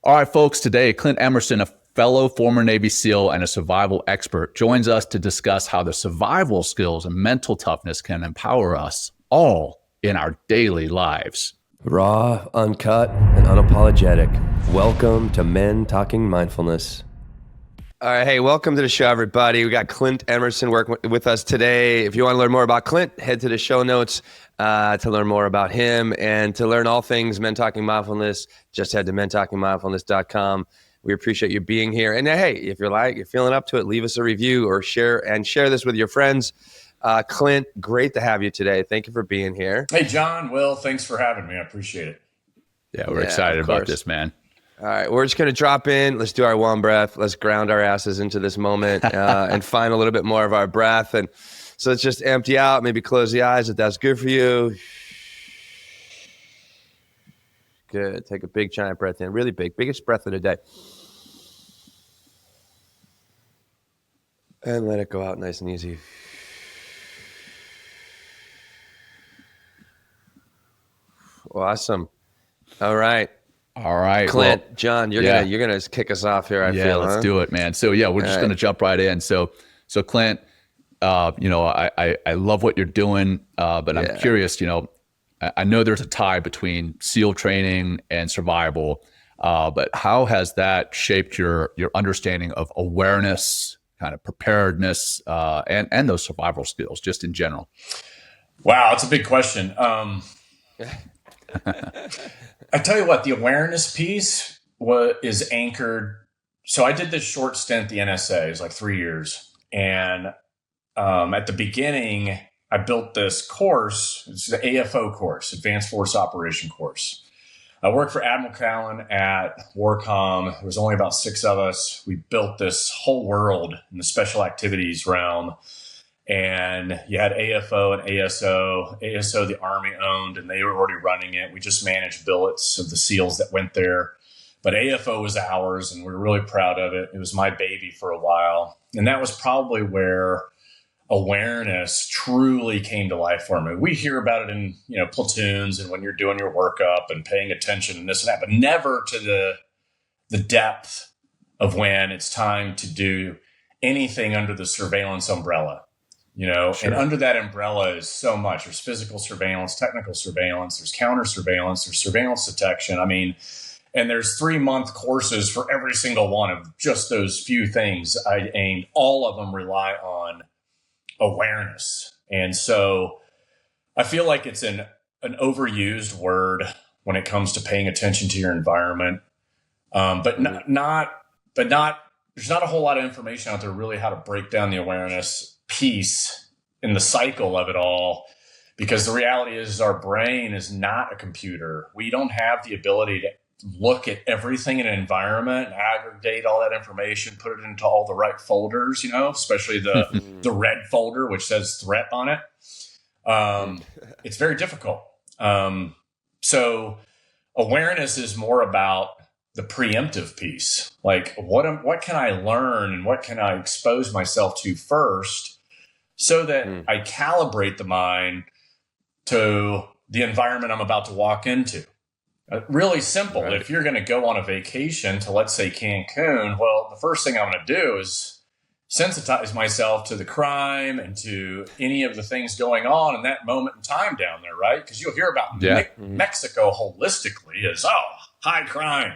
All right, folks, today, Clint Emerson, a fellow former Navy SEAL and a survival expert, joins us to discuss how the survival skills and mental toughness can empower us all in our daily lives. Raw, uncut, and unapologetic. Welcome to Men Talking Mindfulness. All right, hey, welcome to the show, everybody. We got Clint Emerson working with us today. If you want to learn more about Clint, head to the show notes to learn more about him and to learn all things Men Talking Mindfulness. Just head to mentalkingmindfulness.com. We appreciate you being here. And hey, if you're feeling up to it, leave us a review or share this with your friends. Clint, great to have you today. Thank you for being here. Hey, Jon, Will, thanks for having me. I appreciate it. Yeah, we're excited about this, man. All right, we're just going to drop in. Let's do our one breath. Let's ground our asses into this moment and find a little bit more of our breath. And so let's just empty out, maybe close the eyes if that's good for you. Good. Take a big, giant breath in. Really big. Biggest breath of the day. And let it go out nice and easy. Awesome. All right. Clint, well, Jon, you're gonna kick us off here. I feel. Let's do it, man. So we're just gonna jump right in. So Clint, I love what you're doing, but I'm curious. I know there's a tie between SEAL training and survival, but how has that shaped your understanding of awareness, kind of preparedness, and those survival skills, just in general? Wow, it's a big question. I tell you what, the awareness piece is anchored. So I did this short stint at the NSA. It was like 3 years. And at the beginning, I built this course. It's the AFO course, Advanced Force Operation course. I worked for Admiral Callan at Warcom. There was only about 6 of us. We built this whole world in the special activities realm. And you had AFO and ASO. ASO, the Army owned, and they were already running it. We just managed billets of the SEALs that went there. But AFO was ours, and we were really proud of it. It was my baby for a while. And that was probably where awareness truly came to life for me. We hear about it in platoons and when you're doing your workup and paying attention and this and that, but never to the depth of when it's time to do anything under the surveillance umbrella. Sure. And under that umbrella is so much. There's physical surveillance, technical surveillance, there's counter surveillance, there's surveillance detection. And there's 3-month courses for every single one of just those few things I aimed. All of them rely on awareness. And so I feel like it's an overused word when it comes to paying attention to your environment. But not there's not a whole lot of information out there really how to break down the awareness piece in the cycle of it all, because the reality is our brain is not a computer. We don't have the ability to look at everything in an environment, aggregate all that information, put it into all the right folders, especially the red folder, which says threat on it. It's very difficult. So awareness is more about the preemptive piece. Like what can I learn and what can I expose myself to first so that I calibrate the mind to the environment I'm about to walk into. Really simple. Right. If you're going to go on a vacation to, let's say, Cancun, well, the first thing I'm going to do is sensitize myself to the crime and to any of the things going on in that moment in time down there, right? Because you'll hear about Mexico holistically as, high crime,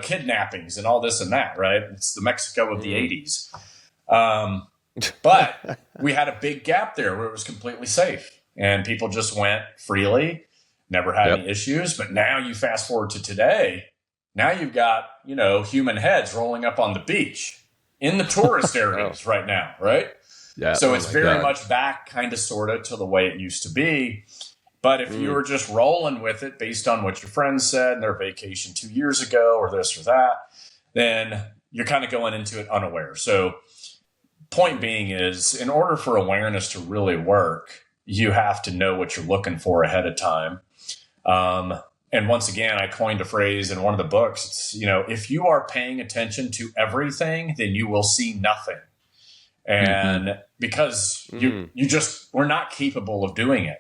kidnappings and all this and that, right? It's the Mexico of the 80s. But we had a big gap there where it was completely safe and people just went freely, never had any issues. But now you fast forward to today, now you've got, human heads rolling up on the beach in the tourist areas right now, right? Yeah. So it's very much back kind of sort of to the way it used to be. But if you were just rolling with it based on what your friends said in their vacation 2 years ago or this or that, then you're kind of going into it unaware. So point being is, in order for awareness to really work, you have to know what you're looking for ahead of time. And once again, I coined a phrase in one of the books. It's, if you are paying attention to everything, then you will see nothing. And because we're not capable of doing it.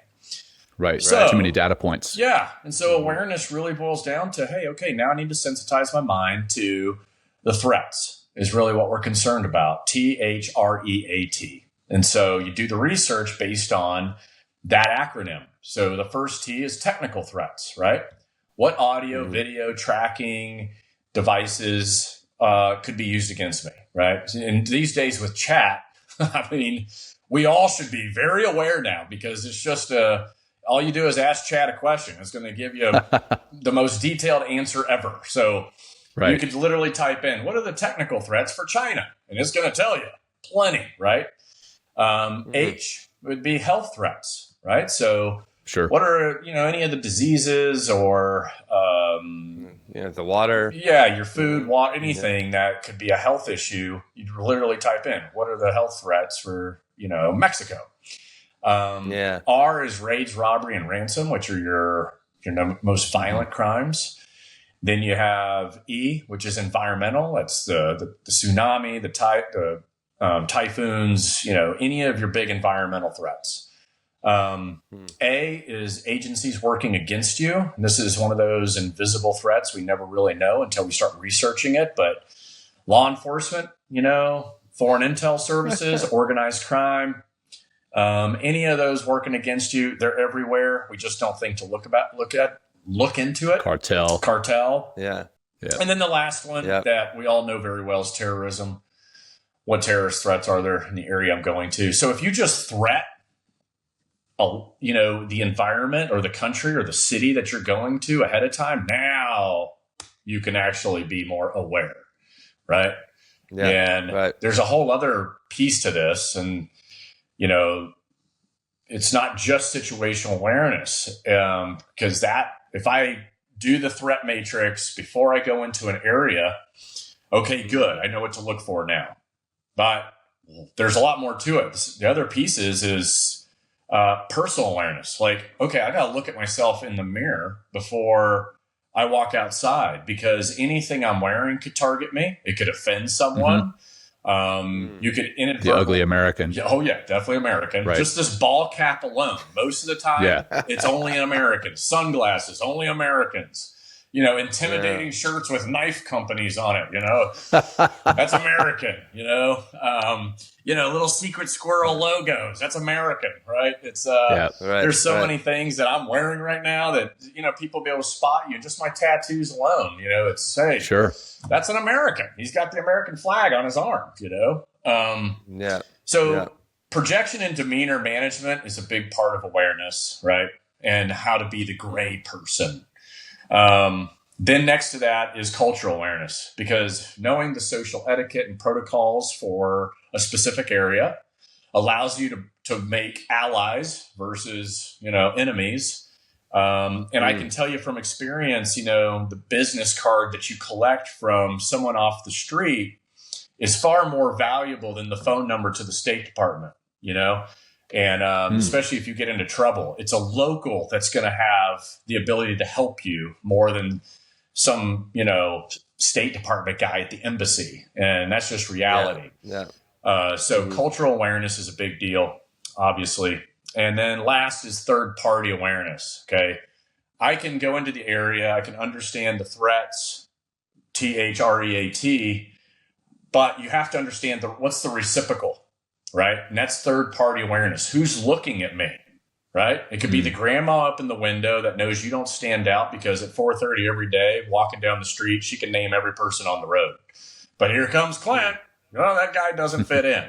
Right. So too many data points. Yeah. And so awareness really boils down to, hey, okay, now I need to sensitize my mind to the threats is really what we're concerned about. THREAT. And so you do the research based on that acronym. So the first T is technical threats, right? What audio, video, tracking devices could be used against me, right? And these days with chat, I mean, we all should be very aware now because it's just all you do is ask chat a question. It's going to give you the most detailed answer ever. So you could literally type in, what are the technical threats for China? And it's going to tell you plenty, right? H would be health threats, right? So what are, any of the diseases or the water? Yeah, your food, water, anything that could be a health issue. You literally type in, what are the health threats for, Mexico? R is raids, robbery, and ransom, which are your most violent crimes. Then you have E, which is environmental. That's the tsunami, the typhoons, any of your big environmental threats. A is agencies working against you. And this is one of those invisible threats we never really know until we start researching it. But law enforcement, foreign intel services, organized crime, any of those working against you, they're everywhere. We just don't think to look into it. Cartel. Yeah. And then the last one that we all know very well is terrorism. What terrorist threats are there in the area I'm going to? So if you just threat the environment or the country or the city that you're going to ahead of time, now you can actually be more aware, right? Yeah, and there's a whole other piece to this. And, it's not just situational awareness, because if I do the threat matrix before I go into an area, okay, good. I know what to look for now. But there's a lot more to it. The other piece is personal awareness. Like, okay, I got to look at myself in the mirror before I walk outside, because anything I'm wearing could target me. It could offend someone. You could inadvertently. The ugly American. Oh, yeah, definitely American. Right. Just this ball cap alone. Most of the time, it's only an American. Sunglasses, only Americans. Intimidating shirts with knife companies on it, that's American, little secret squirrel logos. That's American, right? It's, there's so many things that I'm wearing right now that, people be able to spot you. Just my tattoos alone, it's, hey, sure, that's an American. He's got the American flag on his arm, So projection and demeanor management is a big part of awareness, right? And how to be the gray person. Then next to that is cultural awareness, because knowing the social etiquette and protocols for a specific area allows you to make allies versus, enemies. And I can tell you from experience, the business card that you collect from someone off the street is far more valuable than the phone number to the State Department, And especially if you get into trouble, it's a local that's going to have the ability to help you more than some, State Department guy at the embassy. And that's just reality. So cultural awareness is a big deal, obviously. And then last is third-party awareness. Okay. I can go into the area. I can understand the threats, THREAT, but you have to understand what's the reciprocal. Right. And that's third party awareness. Who's looking at me? Right. It could be the grandma up in the window that knows you don't stand out because at 4:30 every day, walking down the street, she can name every person on the road. But here comes Clint. That guy doesn't fit in.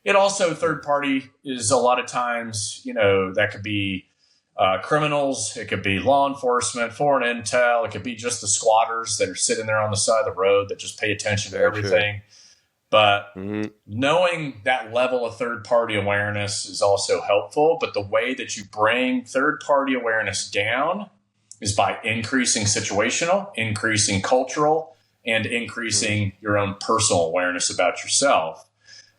It also, third party is a lot of times, that could be criminals. It could be law enforcement, foreign intel. It could be just the squatters that are sitting there on the side of the road that just pay attention to everything. True. But knowing that level of third-party awareness is also helpful. But the way that you bring third-party awareness down is by increasing situational, increasing cultural, and increasing your own personal awareness about yourself.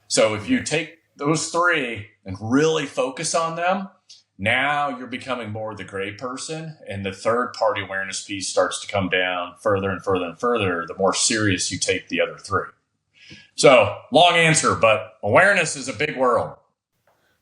So if you take those three and really focus on them, now you're becoming more the gray person, and the third-party awareness piece starts to come down further and further and further the more serious you take the other three. So long answer, but awareness is a big world.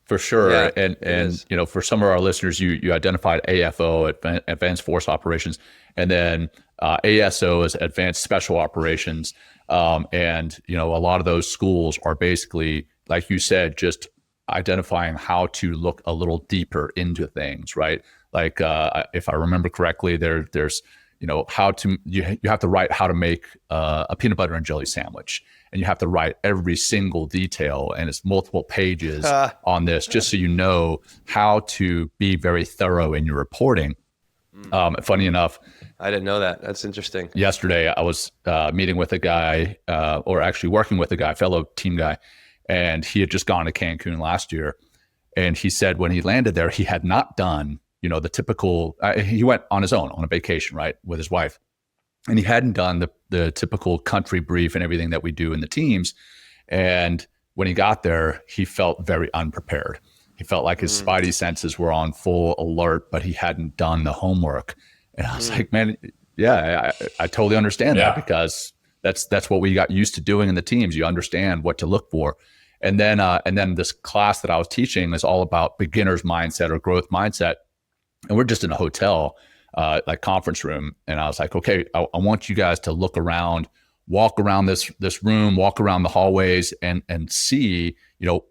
For sure. Yeah, And you know, for some of our listeners, you identified AFO, Advanced Force Operations, and then ASO is Advanced Special Operations. And you know, a lot of those schools are basically, like you said, just identifying how to look a little deeper into things, right? Like if I remember correctly, there's you know how to you have to write how to make a peanut butter and jelly sandwich, and you have to write every single detail, and it's multiple pages on this, just so you know how to be very thorough in your reporting. Funny enough, I didn't know that. That's interesting. yesterday I was meeting with a guy, or actually working with a guy, fellow team guy, and he had just gone to Cancun last year, and he said when he landed there, he had not done, you know, the typical. He went on his own on a vacation, right, with his wife, and he hadn't done the typical country brief and everything that we do in the teams. And when he got there, he felt very unprepared. He felt like his spidey senses were on full alert, but he hadn't done the homework. And I was like, man, yeah, I totally understand that, because that's what we got used to doing in the teams. You understand what to look for. And then this class that I was teaching is all about beginner's mindset or growth mindset. And we're just in a hotel, like conference room. And I was like, okay, I want you guys to look around, walk around this room, walk around the hallways, and see, you know,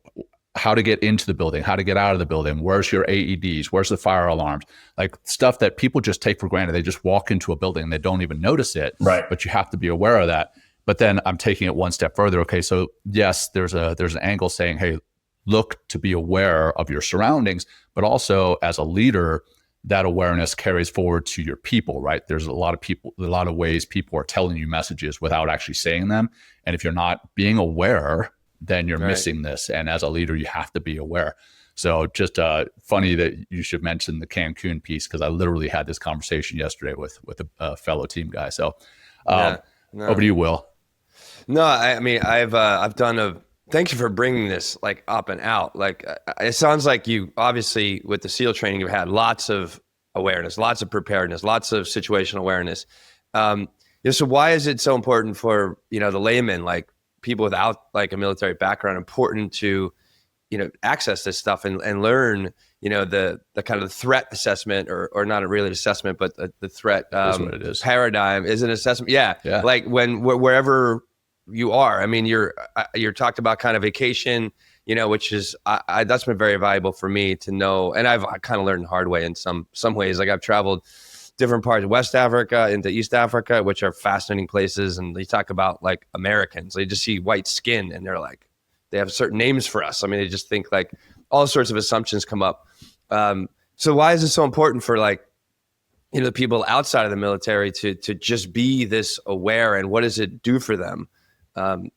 how to get into the building, how to get out of the building, where's your AEDs, where's the fire alarms, like stuff that people just take for granted. They just walk into a building and they don't even notice it, Right. but you have to be aware of that. But then I'm taking it one step further. Okay, so yes, there's an angle saying, hey, look to be aware of your surroundings, but also as a leader, that awareness carries forward to your people, right? There's a lot of ways people are telling you messages without actually saying them. And if you're not being aware, then you're missing this. And as a leader, you have to be aware. So just funny that you should mention the Cancun piece, because I literally had this conversation yesterday with a fellow team guy. So over to you, Will. No, I mean, I've done thank you for bringing this like up and out. Like it sounds like you obviously with the SEAL training, you've had lots of awareness, lots of preparedness, lots of situational awareness. So why is it so important for, you know, the layman, like people without like a military background, important to, you know, access this stuff and learn, you know, the kind of threat assessment or not a really assessment, but the threat Is what it is. paradigm is an assessment. Yeah. Like wherever you are, I mean, you're talked about kind of vacation, you know, which is, that's been very valuable for me to know. And I kind of learned the hard way in some ways. Like I've traveled different parts of West Africa into East Africa, which are fascinating places. And they talk about like Americans, they just see white skin and they're like, they have certain names for us. I mean, they just think like all sorts of assumptions come up. So why is it so important for like, you know, the people outside of the military to just be this aware, and what does it do for them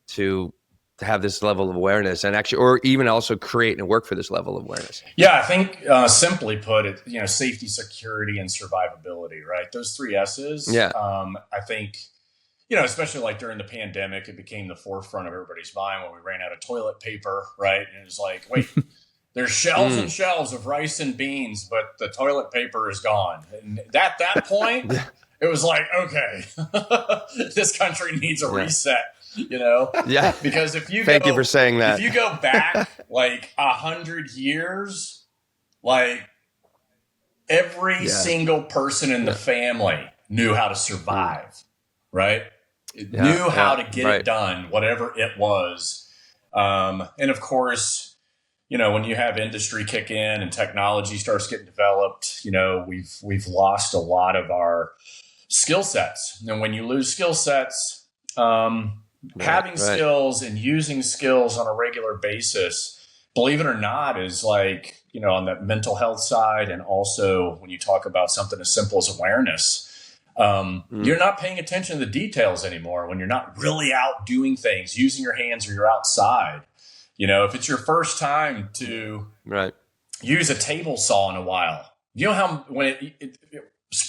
to have this level of awareness and actually, or even also create and work for this level of awareness? Yeah, I think simply put it, you know, safety, security, and survivability, right? Those three S's. Yeah. I think, you know, especially like during the pandemic, it became the forefront of everybody's mind when we ran out of toilet paper, right? And it was like, wait, there's shelves and shelves of rice and beans, but the toilet paper is gone. And at that point, it was like, okay, this country needs a reset. You know, because if you thank you for saying that. If you go back like 100 years, like every single person in the family knew how to survive, right? Knew how to get it done, whatever it was. And of course, you know, when you have industry kick in and technology starts getting developed, you know, we've lost a lot of our skill sets. And when you lose skill sets, having skills and using skills on a regular basis, believe it or not, is like, you know, on the mental health side. And also when you talk about something as simple as awareness, you're not paying attention to the details anymore when you're not really out doing things, using your hands, or you're outside. You know, if it's your first time to use a table saw in a while, you know how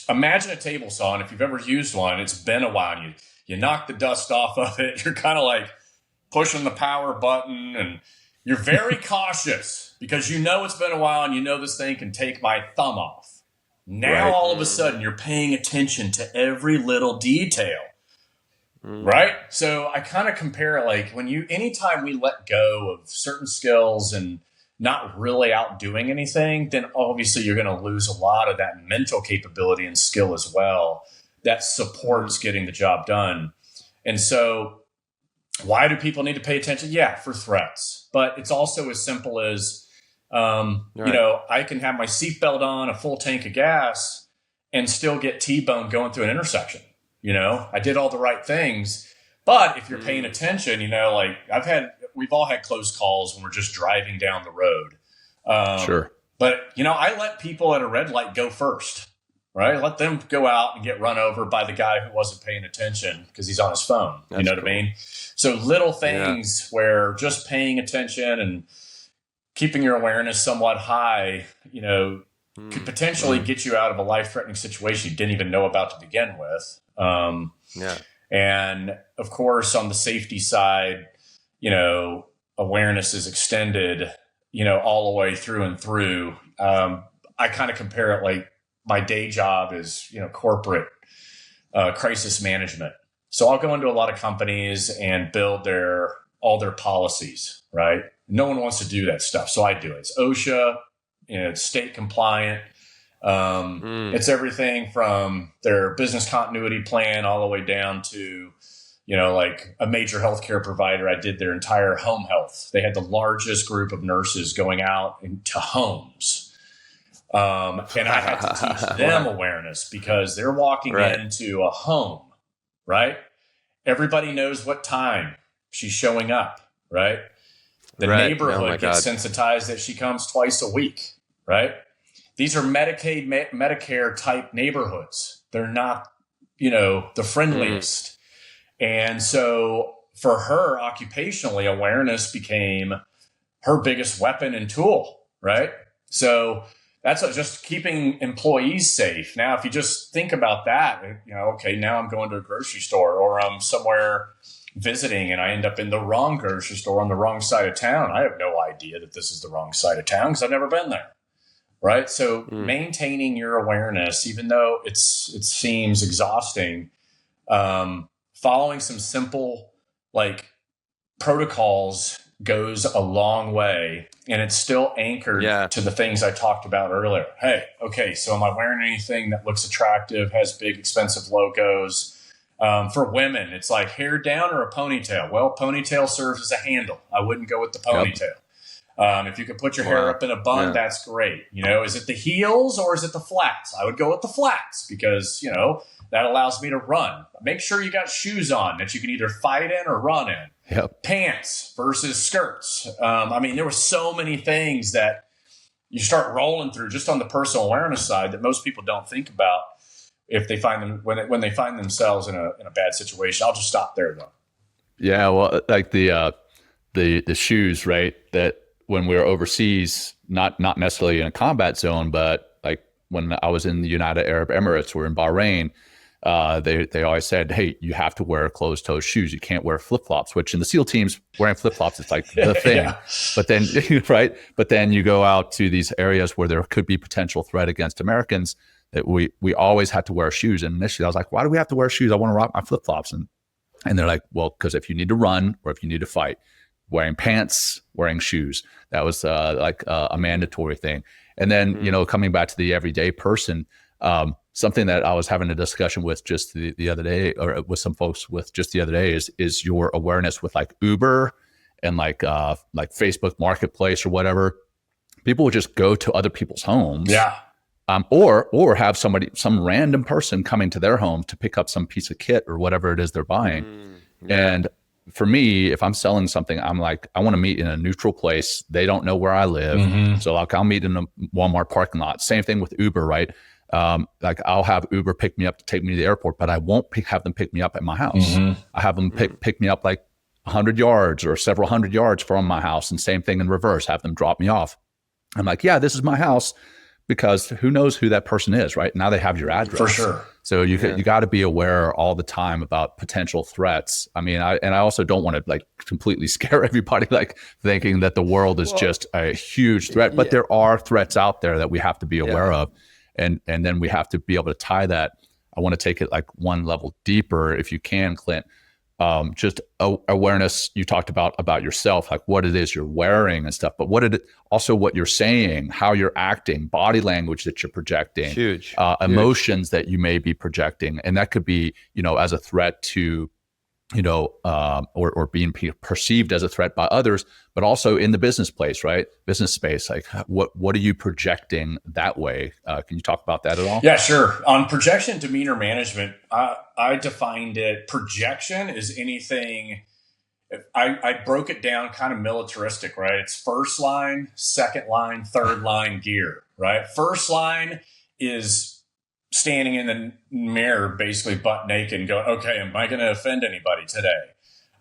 imagine a table saw, and if you've ever used one, it's been a while, and you knock the dust off of it. You're kind of like pushing the power button, and you're very cautious because you know it's been a while and you know this thing can take my thumb off. Now, all of a sudden, you're paying attention to every little detail, right? So I kind of compare it like anytime we let go of certain skills and not really out doing anything, then obviously you're going to lose a lot of that mental capability and skill as well that supports getting the job done. And so why do people need to pay attention? Yeah, for threats. But it's also as simple as, I can have my seatbelt on, a full tank of gas, and still get T-boned going through an intersection. I did all the right things. But if you're paying attention, we've all had close calls when we're just driving down the road. Sure. But, I let people at a red light go first, right? Let them go out and get run over by the guy who wasn't paying attention because he's on his phone. That's what I mean? So little things where just paying attention and keeping your awareness somewhat high, could potentially get you out of a life-threatening situation you didn't even know about to begin with. And of course, on the safety side, awareness is extended, all the way through and through. I kind of compare it like my day job is, corporate crisis management. So I'll go into a lot of companies and build all their policies, right? No one wants to do that stuff. So I do it. It's OSHA, it's state compliant. It's everything from their business continuity plan all the way down to, like a major healthcare provider. I did their entire home health. They had the largest group of nurses going out into homes. And I had to teach them awareness because they're walking into a home, right? Everybody knows what time she's showing up, right? The neighborhood gets sensitized that she comes twice a week, right? These are Medicaid, Medicare type neighborhoods. They're not, the friendliest. And so for her, occupationally, awareness became her biggest weapon and tool, right? So that's just keeping employees safe. Now, if you just think about that, okay, now I'm going to a grocery store or I'm somewhere visiting and I end up in the wrong grocery store on the wrong side of town. I have no idea that this is the wrong side of town because I've never been there. Right. So maintaining your awareness, even though it seems exhausting, following some simple protocols goes a long way. And it's still anchored to the things I talked about earlier. Hey, okay, so am I wearing anything that looks attractive, has big, expensive logos? For women, it's like hair down or a ponytail. Well, ponytail serves as a handle. I wouldn't go with the ponytail. If you could put your hair up in a bun, that's great. Is it the heels or is it the flats? I would go with the flats because, that allows me to run. Make sure you got shoes on that you can either fight in or run in. Yep. Pants versus skirts. There were so many things that you start rolling through just on the personal awareness side that most people don't think about if they find them when they find themselves in a bad situation. I'll just stop there though. Yeah. Well, like the shoes, right? That when we were overseas, not necessarily in a combat zone, but like when I was in the United Arab Emirates or in Bahrain, they always said, hey, you have to wear closed-toe shoes. You can't wear flip-flops, which in the SEAL teams, wearing flip-flops is like the thing. But then, right? But then you go out to these areas where there could be potential threat against Americans that we always had to wear shoes. And initially I was like, why do we have to wear shoes? I want to rock my flip-flops. And they're like, well, because if you need to run or if you need to fight, wearing pants, wearing shoes, that was a mandatory thing. And then, coming back to the everyday person, something that I was having a discussion with just the other day, or with some folks with just the other day, is your awareness with like Uber and like Facebook Marketplace or whatever. People would just go to other people's homes, or have some random person coming to their home to pick up some piece of kit or whatever it is they're buying. And for me, if I'm selling something, I'm like, I want to meet in a neutral place. They don't know where I live, so like I'll meet in a Walmart parking lot. Same thing with Uber, right? I'll have Uber pick me up to take me to the airport, but I won't have them pick me up at my house. I have them pick me up like 100 yards or several hundred yards from my house, and same thing in reverse, have them drop me off. I'm like, yeah, this is my house, because who knows who that person is, right? Now they have your address. For sure. So you got to be aware all the time about potential threats. I also don't want to like completely scare everybody, like thinking that the world is just a huge threat, but there are threats out there that we have to be aware of. And then we have to be able to tie that. I want to take it like one level deeper, if you can, Clint. just awareness. You talked about yourself, like what it is you're wearing and stuff, but also what you're saying, how you're acting, body language that you're projecting, Huge. Emotions that you may be projecting. And that could be, as a threat to, or being perceived as a threat by others, but also in the business space, like what are you projecting that way? Can you talk about that at all? Yeah, sure. On projection demeanor management, I defined it. Projection is anything. I broke it down kind of militaristic, right? It's first line, second line, third line gear, right? First line is standing in the mirror, basically butt naked and going, okay, am I going to offend anybody today?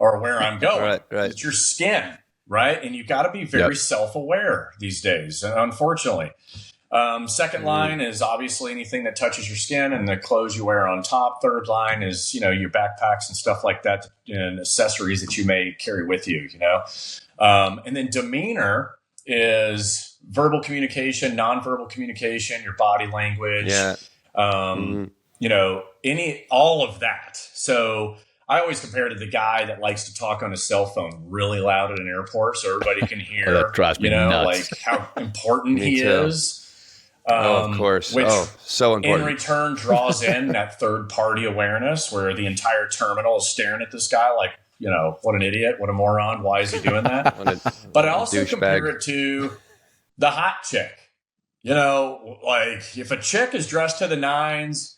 Or where I'm going? Right. It's your skin, right? And you got to be very self-aware these days, unfortunately. Second line is obviously anything that touches your skin and the clothes you wear on top. Third line is, your backpacks and stuff like that, and accessories that you may carry with you, and then demeanor is verbal communication, nonverbal communication, your body language, all of that. So I always compare to the guy that likes to talk on his cell phone really loud at an airport so everybody can hear, that drives me nuts. like how important he is. Of course. Which so important. In return draws in that third party awareness where the entire terminal is staring at this guy like, what an idiot, what a moron. Why is he doing that? But I also compare it to the hot chick. Like if a chick is dressed to the nines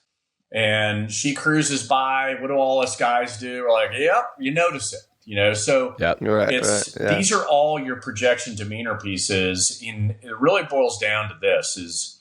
and she cruises by, what do all us guys do? We're like, yep, you notice it. So these are all your projection demeanor pieces. And it really boils down to this is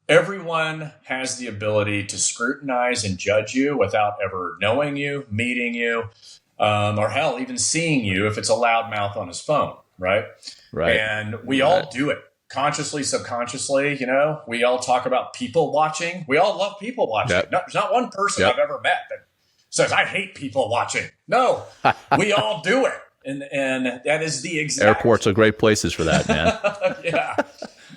everyone has the ability to scrutinize and judge you without ever knowing you, meeting you, or hell, even seeing you if it's a loudmouth on his phone, right? Right. And we all do it. Consciously, subconsciously, we all talk about people watching. We all love people watching. Yep. There's not one person I've ever met that says, I hate people watching. No, we all do it. And that is the exact... Airports are great places for that, man. Yeah.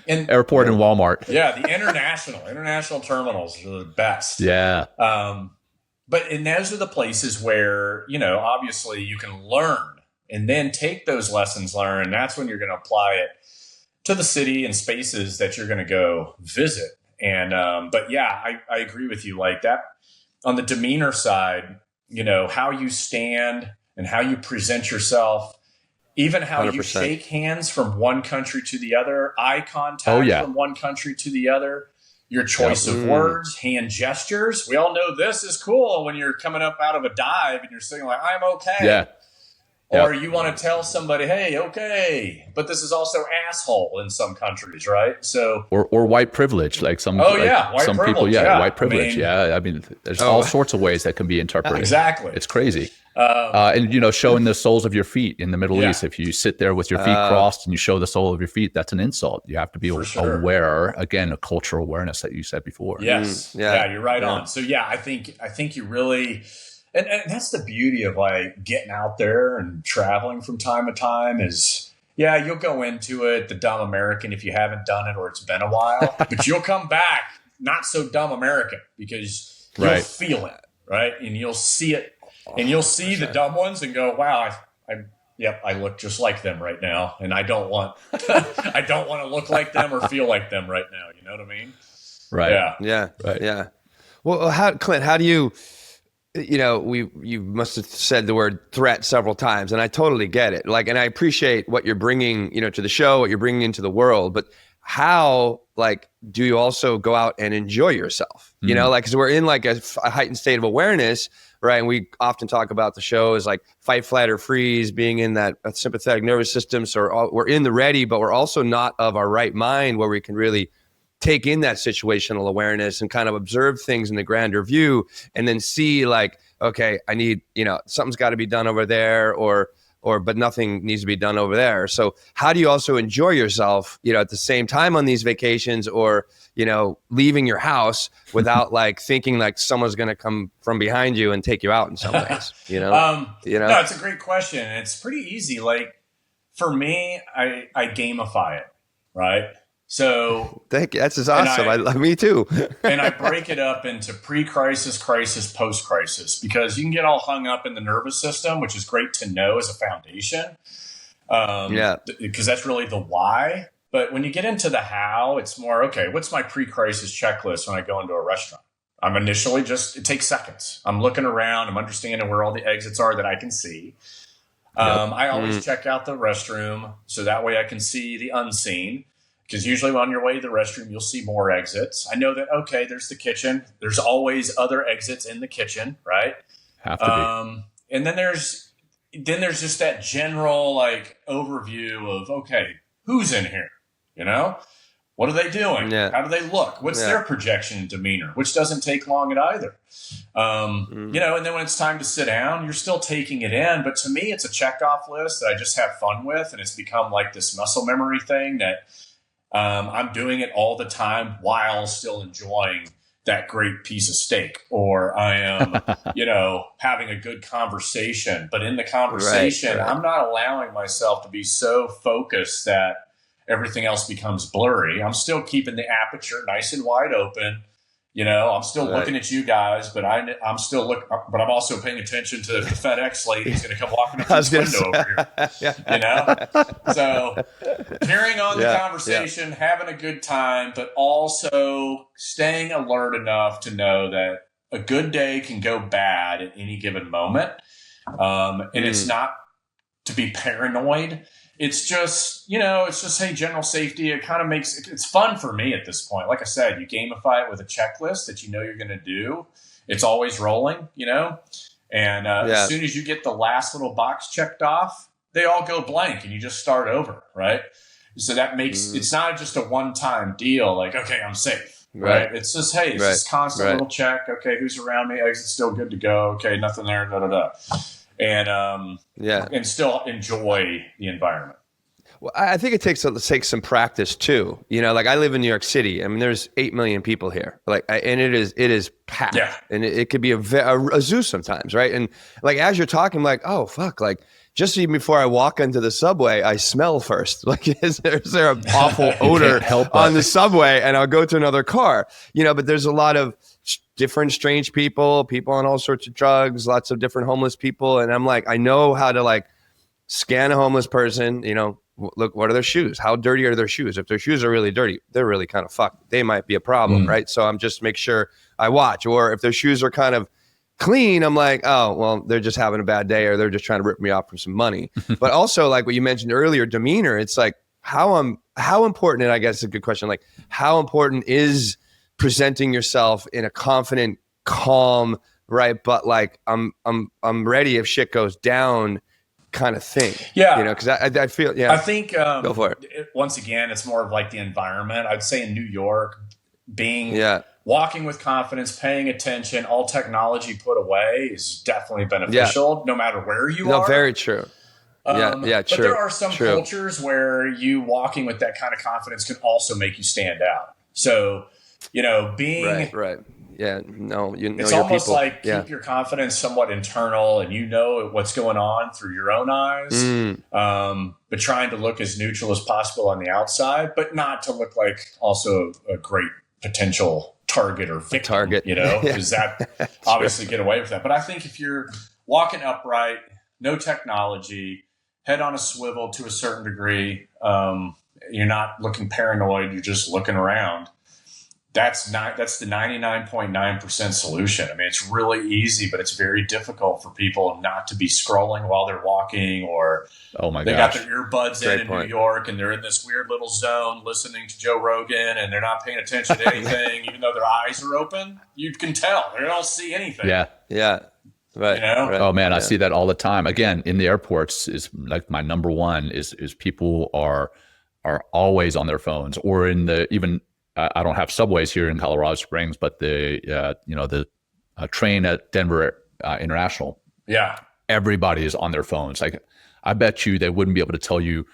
And Airport and Walmart. Yeah, the international terminals are the best. Yeah. And those are the places where, obviously you can learn and then take those lessons learned. And that's when you're going to apply it to the city and spaces that you're going to go visit. And, I agree with you like that on the demeanor side, how you stand and how you present yourself, even how 100%. You shake hands from one country to the other, eye contact from one country to the other, your choice of words, hand gestures. We all know this is cool when you're coming up out of a dive and you're saying like, I'm okay. Yeah. Or you want to tell somebody, hey, okay, but this is also asshole in some countries, right? So or white privilege, like some white some privilege, people, white privilege, there's all sorts of ways that can be interpreted. Exactly, it's crazy. And showing the soles of your feet in the Middle East. If you sit there with your feet crossed and you show the sole of your feet, that's an insult. You have to be aware. Again, a cultural awareness that you said before. Yes, you're right on. So I think you really. And that's the beauty of like getting out there and traveling from time to time is, you'll go into it, the dumb American, if you haven't done it or it's been a while, but you'll come back not so dumb American because you'll feel it, right? And you'll see it and you'll see the dumb ones and go, wow, I look just like them right now. And I don't want, I don't want to look like them or feel like them right now. You know what I mean? Right. Yeah. Well, Clint, how do you, you must have said the word threat several times, and I totally get it. And I appreciate what you're bringing, to the show, what you're bringing into the world. But how, do you also go out and enjoy yourself? Because we're in a heightened state of awareness, right? And we often talk about the show as like fight, flight, or freeze, being in that sympathetic nervous system. So we're in the ready, but we're also not of our right mind, where we can really take in that situational awareness and kind of observe things in the grander view and then see okay, I need, something's got to be done over there but nothing needs to be done over there. So how do you also enjoy yourself, at the same time on these vacations or, leaving your house without thinking someone's going to come from behind you and take you out in some ways, No, it's a great question. It's pretty easy. For me, I gamify it, right? So that's just awesome. Me too. And I break it up into pre-crisis, crisis, post-crisis, because you can get all hung up in the nervous system, which is great to know as a foundation. Because that's really the why. But when you get into the how, it's more, okay, what's my pre-crisis checklist when I go into a restaurant? I'm initially it takes seconds. I'm looking around. I'm understanding where all the exits are that I can see. I always check out the restroom so that way I can see the unseen. Because usually on your way to the restroom, you'll see more exits. I know that, okay, there's the kitchen. There's always other exits in the kitchen, right? Have to be. And then there's just that general like overview of, okay, who's in here? You know? What are they doing? Yeah. How do they look? What's their projection and demeanor? Which doesn't take long at either. You know, and then when it's time to sit down, you're still taking it in. But to me, it's a checkoff list that I just have fun with. And it's become like this muscle memory thing that I'm doing it all the time while still enjoying that great piece of steak, or I am, you know, having a good conversation. But in the conversation, I'm not allowing myself to be so focused that everything else becomes blurry. I'm still keeping the aperture nice and wide open. You know, I'm still looking at you guys, but I'm still but I'm also paying attention to the FedEx lady who's going to come walking up this window over here. You know, so carrying on the conversation, having a good time, but also staying alert enough to know that a good day can go bad at any given moment, and it's not to be paranoid. It's just, you know, hey, general safety. It kind of it's fun for me at this point. Like I said, you gamify it with a checklist that you know you're going to do. It's always rolling, you know, and as soon as you get the last little box checked off, they all go blank and you just start over, right? So that makes it's not just a one-time deal. Like, okay, I'm safe, right? It's just, hey, it's just constant little check. Okay, who's around me? Exit's still good to go. Okay, nothing there. Da da da. And still enjoy the environment. Well, I think it takes some practice too. You know, like I live in New York City. I mean, there's 8 million people here. And it is packed. Yeah. And it could be a zoo sometimes, right? And like as you're talking, I'm like, oh fuck, like just even before I walk into the subway, I smell first. Like, is there an awful odor on the subway? And I'll go to another car. You know, but there's a lot of different strange people on all sorts of drugs, lots of different homeless people. And I'm like, I know how to like scan a homeless person, you know, look, what are their shoes? How dirty are their shoes? If their shoes are really dirty, they're really kind of fucked. They might be a problem, right? So I'm just make sure I watch. Or if their shoes are kind of clean, I'm like, oh, well, they're just having a bad day or they're just trying to rip me off for some money. But also like what you mentioned earlier, demeanor, it's like how important, and I guess it's a good question, like how important is presenting yourself in a confident, calm, right? But like I'm ready if shit goes down kind of thing. Yeah. You know, because I feel, I think go for it. Once again, it's more of like the environment. I'd say in New York, walking with confidence, paying attention, all technology put away is definitely beneficial no matter where you are. No, very true. True. But there are some cultures where you walking with that kind of confidence can also make you stand out. So, you know, being right. Yeah, no, you know, it's almost people. Like keep your confidence somewhat internal, and you know what's going on through your own eyes. But trying to look as neutral as possible on the outside, but not to look like also a great potential target or victim. You know, because that obviously get away with that. But I think if you're walking upright, no technology, head on a swivel to a certain degree, you're not looking paranoid. You're just looking around. That's the 99.9% solution. I mean, it's really easy, but it's very difficult for people not to be scrolling while they're walking, or they got their earbuds in New York and they're in this weird little zone listening to Joe Rogan and they're not paying attention to anything, even though their eyes are open. You can tell they don't see anything. Yeah. Right. You know? Oh man, I see that all the time. Again, in the airports is like my number one is people are always on their phones, or in the even. I don't have subways here in Colorado Springs, but the train at Denver International. Yeah, everybody is on their phones. Like, I bet you they wouldn't be able to tell you,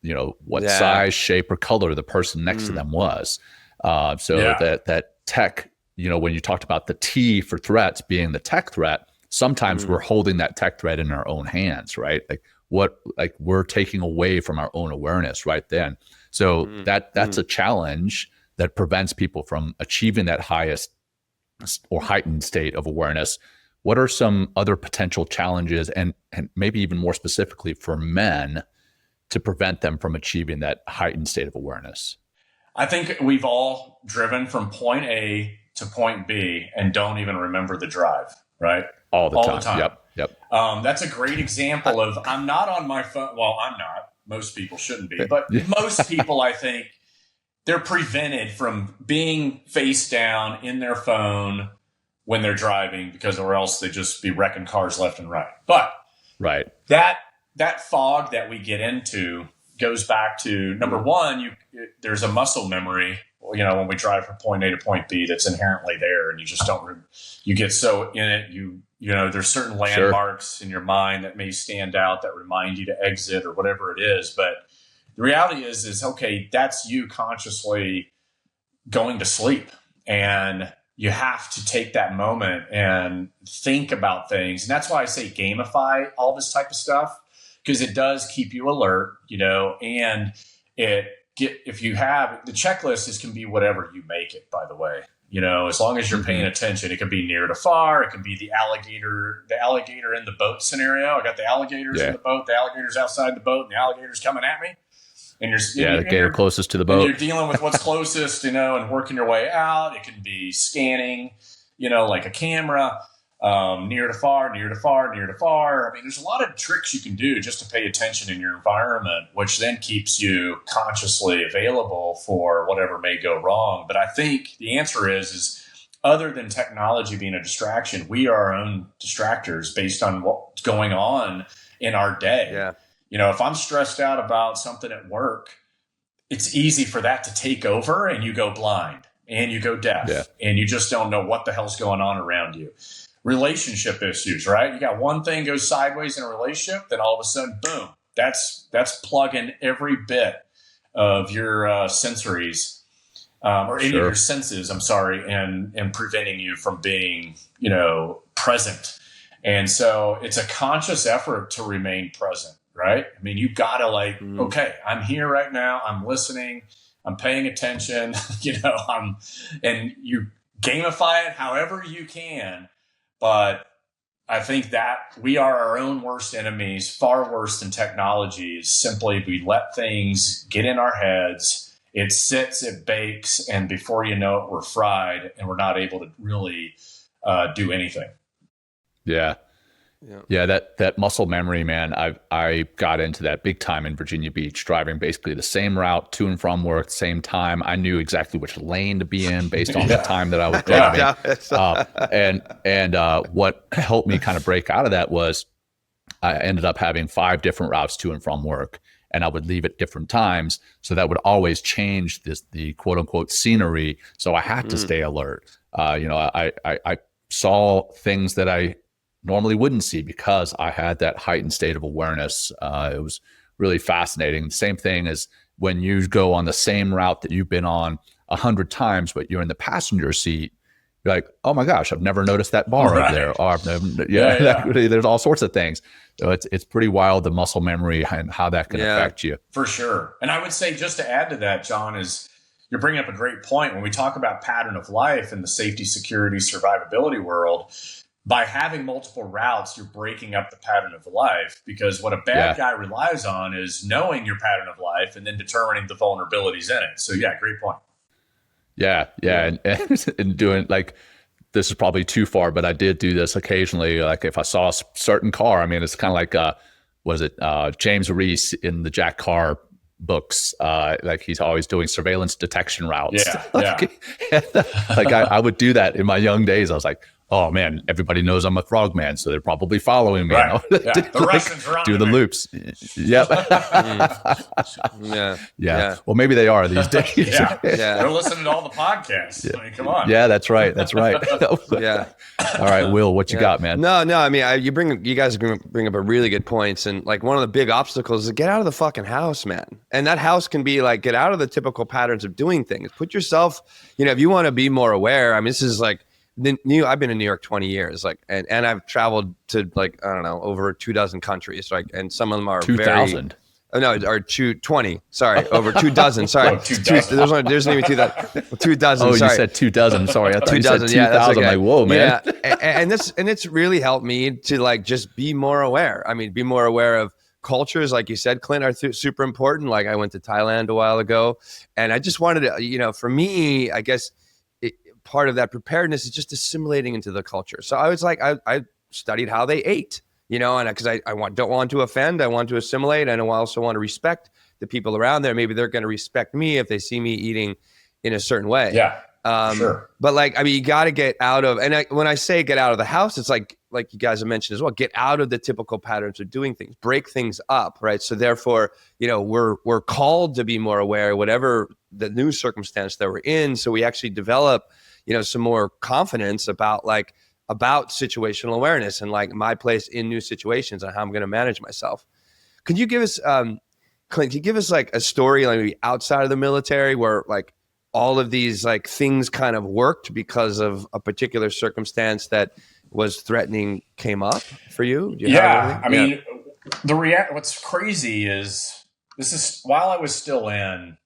you know, what size, shape, or color the person next to them was. That tech, you know, when you talked about the T for threats being the tech threat, sometimes we're holding that tech threat in our own hands, right? Like we're taking away from our own awareness right then. So that's a challenge that prevents people from achieving that highest or heightened state of awareness. What are some other potential challenges, and maybe even more specifically for men, to prevent them from achieving that heightened state of awareness? I think we've all driven from point A to point B and don't even remember the drive, right? All the time. Yep. That's a great example of, I'm not on my phone. Well, I'm not. Most people shouldn't be. But most people, I think, they're prevented from being face down in their phone when they're driving, because or else they'd just be wrecking cars left and right. But that fog that we get into goes back to, number one, there's a muscle memory, when we drive from point A to point B, that's inherently there, and you just don't, you get so in it, there's certain landmarks in your mind that may stand out that remind you to exit or whatever it is. But the reality is okay, that's you consciously going to sleep, and you have to take that moment and think about things. And that's why I say gamify all this type of stuff, because it does keep you alert, and if you have the checklist, can be whatever you make it, by the way, as long as you're paying attention. It could be near to far. It could be the alligator in the boat scenario. I got the alligators in the boat, the alligators outside the boat, and the alligators coming at me. And the gator closest to the boat. You're dealing with what's closest, and working your way out. It can be scanning, like a camera, near to far, near to far, near to far. I mean, there's a lot of tricks you can do just to pay attention in your environment, which then keeps you consciously available for whatever may go wrong. But I think the answer is other than technology being a distraction, we are our own distractors based on what's going on in our day. Yeah. If I'm stressed out about something at work, it's easy for that to take over, and you go blind and you go deaf and you just don't know what the hell's going on around you. Relationship issues, right? You got one thing goes sideways in a relationship, then all of a sudden, boom, that's plugging every bit of your sensories or any of your senses, and preventing you from being, present. And so it's a conscious effort to remain present. Right? I mean, you've got to okay, I'm here right now. I'm listening. I'm paying attention. And you gamify it however you can. But I think that we are our own worst enemies, far worse than technology. Is simply we let things get in our heads. It sits, it bakes, and before you know it, we're fried, and we're not able to really do anything. Yeah, that muscle memory, man. I got into that big time in Virginia Beach, driving basically the same route to and from work, same time. I knew exactly which lane to be in based on the time that I was driving. And what helped me kind of break out of that was I ended up having 5 different routes to and from work, and I would leave at different times. So that would always change the quote unquote scenery. So I had to stay alert. I saw things that I normally wouldn't see because I had that heightened state of awareness. It was really fascinating. The same thing as when you go on the same route that you've been on 100 times, but you're in the passenger seat. You're like, oh my gosh, I've never noticed that bar over there. Or there's all sorts of things. So it's pretty wild, the muscle memory and how that can affect you. For sure. And I would say, just to add to that, Jon, is you're bringing up a great point. When we talk about pattern of life in the safety, security, survivability world, by having multiple routes, you're breaking up the pattern of life, because what a bad guy relies on is knowing your pattern of life and then determining the vulnerabilities in it. So great point. And doing this is probably too far, but I did do this occasionally. Like if I saw a certain car, I mean, it's kind of like, James Reese in the Jack Carr books, he's always doing surveillance detection routes. I would do that in my young days. I was like, oh man, everybody knows I'm a frogman, so they're probably following me. Right. The Russians are on do the loops. Yep. Well, maybe they are these days. They're listening to all the podcasts. I mean, come on. Yeah, that's right. All right, Will, what you got, man? No. I mean, you guys bring up a really good points, and one of the big obstacles is get out of the fucking house, man. And that house can be get out of the typical patterns of doing things. Put yourself, if you want to be more aware. I mean, this is I've been in New York 20 years, and I've traveled to I don't know, over 24 countries, and some of them are 2,000. Oh, no, or 220. Sorry, over 2 dozen. Sorry, Oh, 2 dozen. There's even 2 dozen. Oh, sorry. you said 2 dozen. Sorry, I thought you said 2,000. Yeah, that's okay. I'm like, whoa, man. Yeah, and it's really helped me to like just be more aware. I mean, be more aware of cultures, like you said, Clint, are super important. Like I went to Thailand a while ago, and I just wanted to, for me, I guess part of that preparedness is just assimilating into the culture. So I was like, I studied how they ate. And because I don't want to offend, I want to assimilate, and I also want to respect the people around there. Maybe they're going to respect me if they see me eating in a certain way. Yeah, sure. But like, I mean, you got to get out of, and when I say get out of the house, it's like you guys have mentioned as well, get out of the typical patterns of doing things, break things up, right? So therefore, we're called to be more aware, whatever the new circumstance that we're in. So we actually develop, some more confidence about situational awareness and like my place in new situations and how I'm going to manage myself. Could you give us, Clint, can you give us like a story like maybe outside of the military where like all of these like things kind of worked because of a particular circumstance that was threatening came up for you? I mean, what's crazy is while I was still in,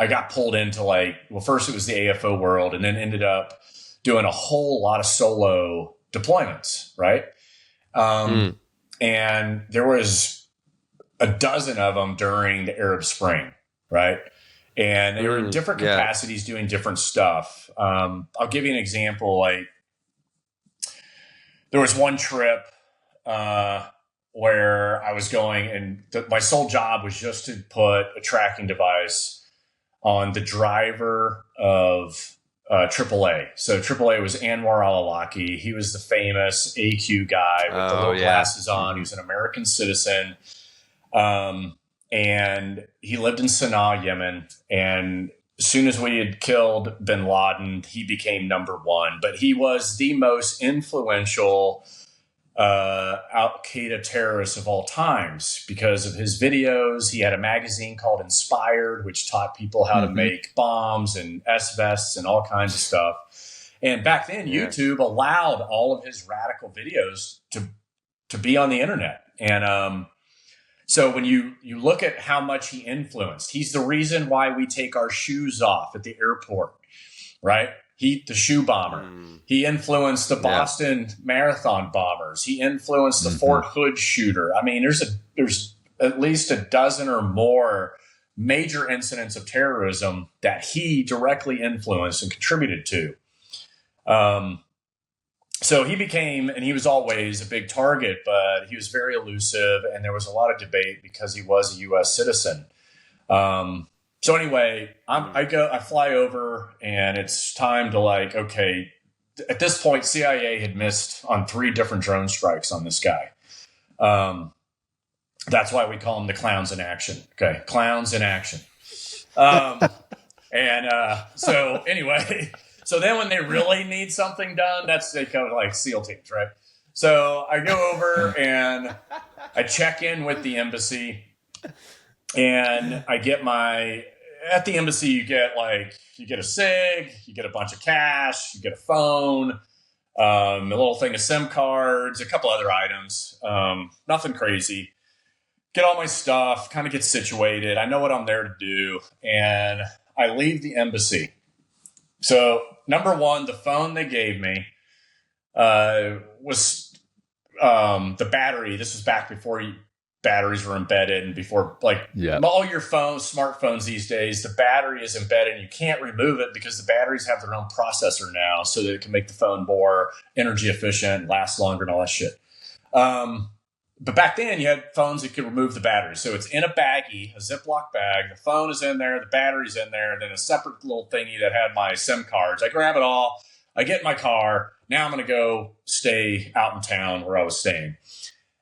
I got pulled into first it was the AFO world and then ended up doing a whole lot of solo deployments, right? And there was a dozen of them during the Arab Spring, right? And they were in different capacities doing different stuff. I'll give you an example. Like there was one trip where I was going and my sole job was just to put a tracking device on the driver of AAA. So AAA was Anwar al-Awlaki. He was the famous AQ guy with the little glasses on. He was an American citizen. And he lived in Sana'a, Yemen. And as soon as we had killed bin Laden, he became number one. But he was the most influential al-Qaeda terrorist of all times because of his videos. He had a magazine called Inspired, which taught people how to make bombs and S-vests and all kinds of stuff. And back then, YouTube allowed all of his radical videos to be on the internet. And so when you look at how much he influenced, he's the reason why we take our shoes off at the airport, right? The shoe bomber. He influenced the Boston Marathon bombers. He influenced the Fort Hood shooter. I mean, there's at least a dozen or more major incidents of terrorism that he directly influenced and contributed to. So he became, and he was always a big target, but he was very elusive, and there was a lot of debate because he was a U.S. citizen. So anyway, I fly over, and it's time to okay. At this point, CIA had missed on 3 different drone strikes on this guy. That's why we call them the clowns in action. Okay, clowns in action. So anyway. So then when they really need something done, they come like SEAL teams, right? So I go over and I check in with the embassy, and I get at the embassy, you get a SIG, you get a bunch of cash, you get a phone, a little thing of SIM cards, a couple other items, nothing crazy. Get all my stuff, kind of get situated. I know what I'm there to do. And I leave the embassy. So number one, the phone they gave me was the battery. This was back before batteries were embedded and before all your smartphones these days, the battery is embedded and you can't remove it because the batteries have their own processor now so that it can make the phone more energy efficient, last longer and all that shit. But back then you had phones that could remove the battery. So it's in a baggie, a Ziploc bag. The phone is in there. The battery's in there. And then a separate little thingy that had my SIM cards. I grab it all. I get in my car. Now I'm going to go stay out in town where I was staying.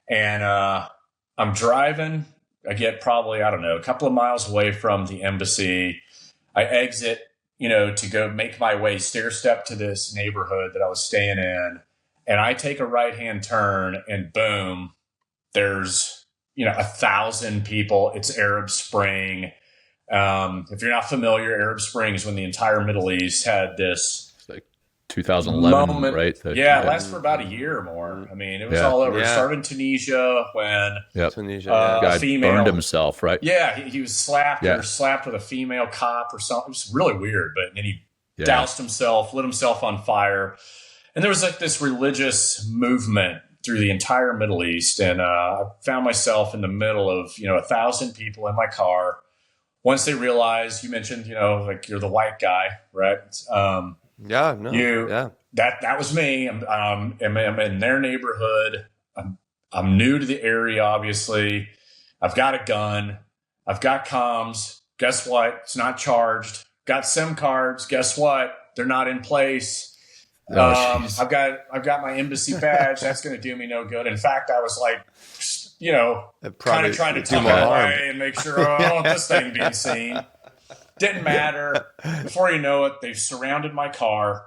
And I'm driving. I get probably, a couple of miles away from the embassy. I exit, to go make my way stair step to this neighborhood that I was staying in. And I take a right-hand turn and boom, there's, 1,000 people. It's Arab Spring. If you're not familiar, Arab Spring is when the entire Middle East had this 2011, right? Yeah, it lasted for about a year or more. I mean, it was all over. It started in Tunisia when Tunisia, a guy female burned himself, right? Yeah, he was slapped with a female cop or something. It was really weird, but then he doused himself, lit himself on fire. And there was like this religious movement through the entire Middle East. And I found myself in the middle of, 1,000 people in my car. Once they realized, you mentioned, like you're the white guy, right? That was me. I'm in their neighborhood. I'm new to the area, obviously. I've got a gun. I've got comms. Guess what? It's not charged. Got SIM cards. Guess what? They're not in place. I've got my embassy badge. That's going to do me no good. In fact, I was like, kind of trying to tuck it away and make sure I don't want this thing being seen. Didn't matter. Before you know it, they've surrounded my car,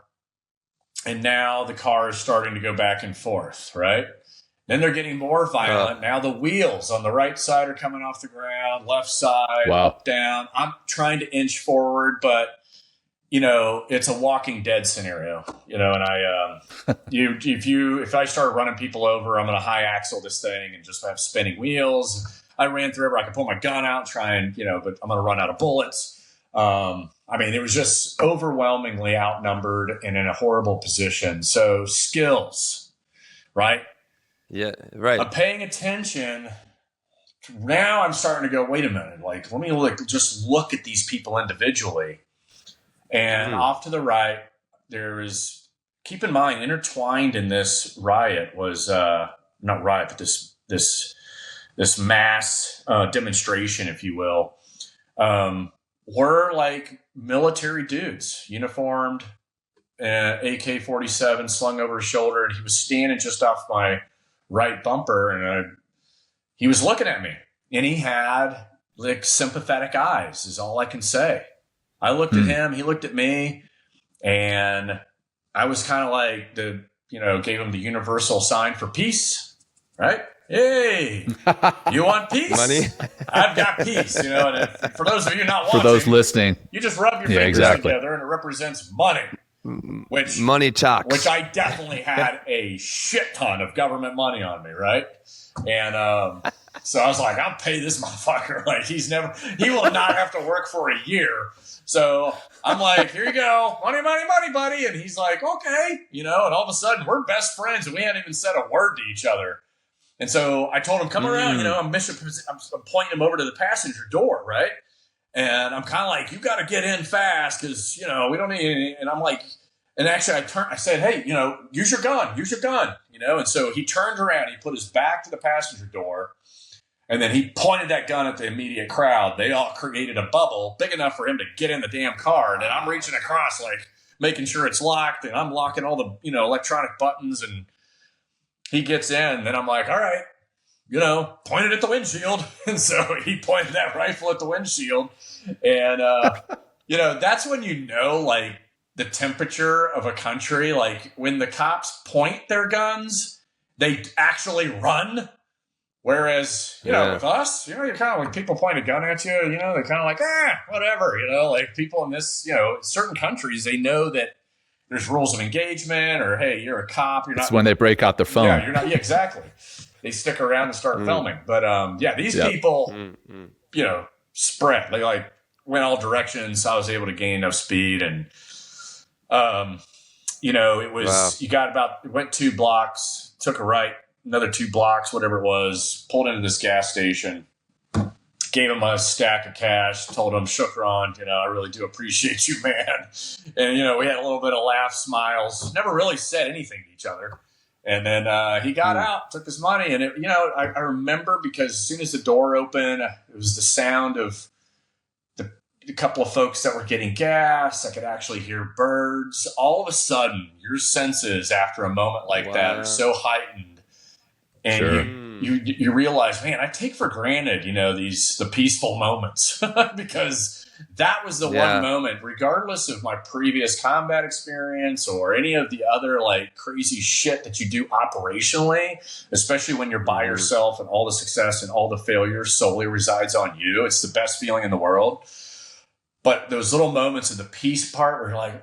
and now the car is starting to go back and forth, right? Then they're getting more violent. Now the wheels on the right side are coming off the ground, left side, up, down. I'm trying to inch forward, but it's a Walking Dead scenario, and if I start running people over, I'm going to high axle this thing and just have spinning wheels. I ran through I could pull my gun out, try and, but I'm going to run out of bullets. It was just overwhelmingly outnumbered and in a horrible position. So skills, right? Yeah, right. I'm paying attention. Now I'm starting to go, wait a minute, like, let me just look at these people individually. And off to the right, there is, keep in mind, intertwined in this riot was, not riot, but this mass demonstration, if you will, were like military dudes, uniformed, AK-47 slung over his shoulder, and he was standing just off my right bumper, and he was looking at me, and he had like sympathetic eyes, is all I can say. I looked at him, he looked at me, and I was kind of like gave him the universal sign for peace, right? Hey, you want peace? Money? I've got peace, and for those of you not watching, for those listening, you just rub your fingers together and it represents money. Money talks. Which I definitely had a shit ton of government money on me, right? And so I was like, I'll pay this motherfucker. Like he will not have to work for a year. So I'm like, here you go, money, money, money, buddy. And he's like, okay, and all of a sudden we're best friends and we hadn't even said a word to each other. And so I told him, come around, I'm pointing him over to the passenger door, right? And I'm kind of like, you got to get in fast because, we don't need any. And I'm like, and actually I said, hey, use your gun. And so he turned around, he put his back to the passenger door, and then he pointed that gun at the immediate crowd. They all created a bubble big enough for him to get in the damn car. And then I'm reaching across, like making sure it's locked, and I'm locking all the, electronic buttons, and he gets in, and then I'm like, all right, point it at the windshield. And so he pointed that rifle at the windshield. And, that's when like the temperature of a country, like when the cops point their guns, they actually run. Whereas, with us, you're kind of like people point a gun at you, they're kind of like, whatever, like people in this, certain countries, they know that there's rules of engagement, or, hey, you're a cop. You're not. It's when they break out their phone. Yeah, you're not. Yeah, exactly. They stick around and start filming. But these people, spread. They like went all directions. I was able to gain enough speed, and it was you went 2 blocks, took a right, another 2 blocks, whatever it was, pulled into this gas station. Gave him a stack of cash, told him, shukran, I really do appreciate you, man. And, we had a little bit of laughs, smiles, never really said anything to each other. And then he got out, took his money. And, I remember because as soon as the door opened, it was the sound of a couple of folks that were getting gas. I could actually hear birds. All of a sudden, your senses after a moment like that are so heightened. And you realize, man, I take for granted, the peaceful moments because that was the one moment, regardless of my previous combat experience or any of the other like crazy shit that you do operationally, especially when you're by yourself and all the success and all the failure solely resides on you. It's the best feeling in the world. But those little moments of the peace part where you're like,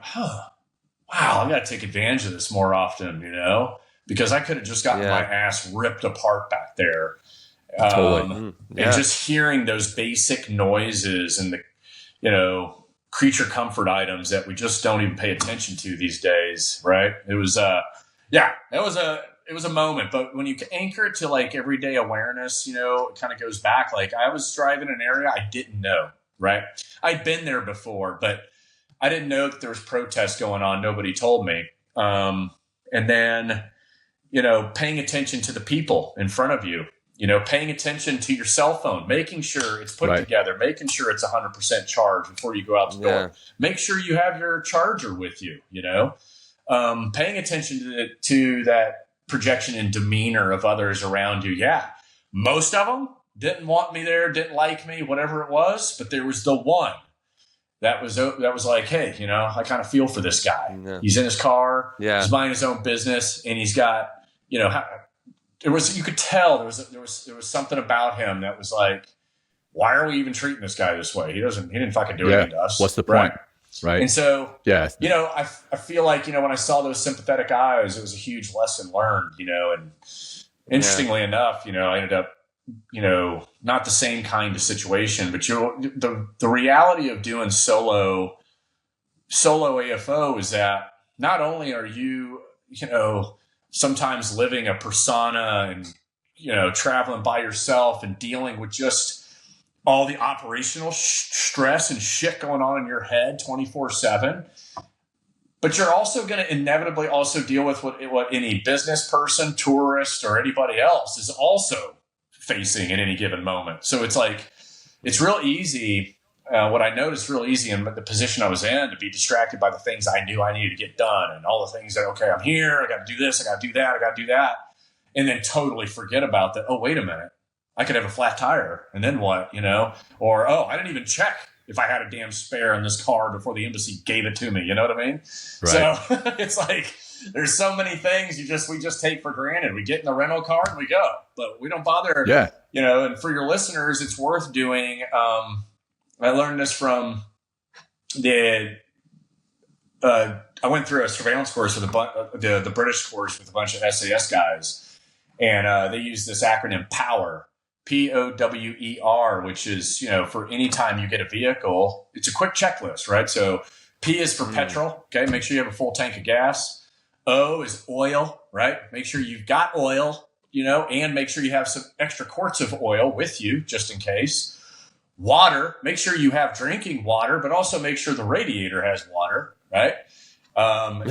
wow, I got to take advantage of this more often, because I could have just gotten my ass ripped apart back there. Totally. And just hearing those basic noises and the, creature comfort items that we just don't even pay attention to these days. Right. It was, it was a moment, but when you anchor it to like everyday awareness, it kind of goes back. Like I was driving an area I didn't know, right? I'd been there before, but I didn't know that there was protests going on. Nobody told me. And then, paying attention to the people in front of you, paying attention to your cell phone, making sure it's put together, making sure it's 100% charged before you go out the door. Make sure you have your charger with you, paying attention to that projection and demeanor of others around you. Yeah. Most of them didn't want me there, didn't like me, whatever it was, but there was the one that was like, hey, I kind of feel for this guy. Yeah. He's in his car, he's minding his own business, and he's got, you could tell there was something about him that was like, why are we even treating this guy this way? He didn't fucking do anything to us. What's the point? Right. And so, I feel like, when I saw those sympathetic eyes, it was a huge lesson learned, and interestingly enough, I ended up, not the same kind of situation, but the reality of doing solo AFO is that not only are you, sometimes living a persona and, traveling by yourself and dealing with just all the operational stress and shit going on in your head 24/7, but you're also going to inevitably also deal with what any business person, tourist, or anybody else is also facing at any given moment. So it's like, it's real easy. What I noticed real easy in the position I was in to be distracted by the things I knew I needed to get done and all the things that, okay, I'm here, I got to do this, I got to do that, I got to do that. And then totally forget about that. Oh, wait a minute. I could have a flat tire. And then what, or, oh, I didn't even check if I had a damn spare in this car before the embassy gave it to me. You know what I mean? Right. So it's like, there's so many things we just take for granted. We get in the rental car and we go, but we don't bother, and for your listeners, it's worth doing. I learned this from I went through a surveillance course with the British course with a bunch of SAS guys, and they use this acronym POWER, POWER, which is, for any time you get a vehicle, it's a quick checklist, right? So P is for petrol. Okay. Make sure you have a full tank of gas. O is oil, right? Make sure you've got oil, and make sure you have some extra quarts of oil with you just in case. Water, make sure you have drinking water, but also make sure the radiator has water, right?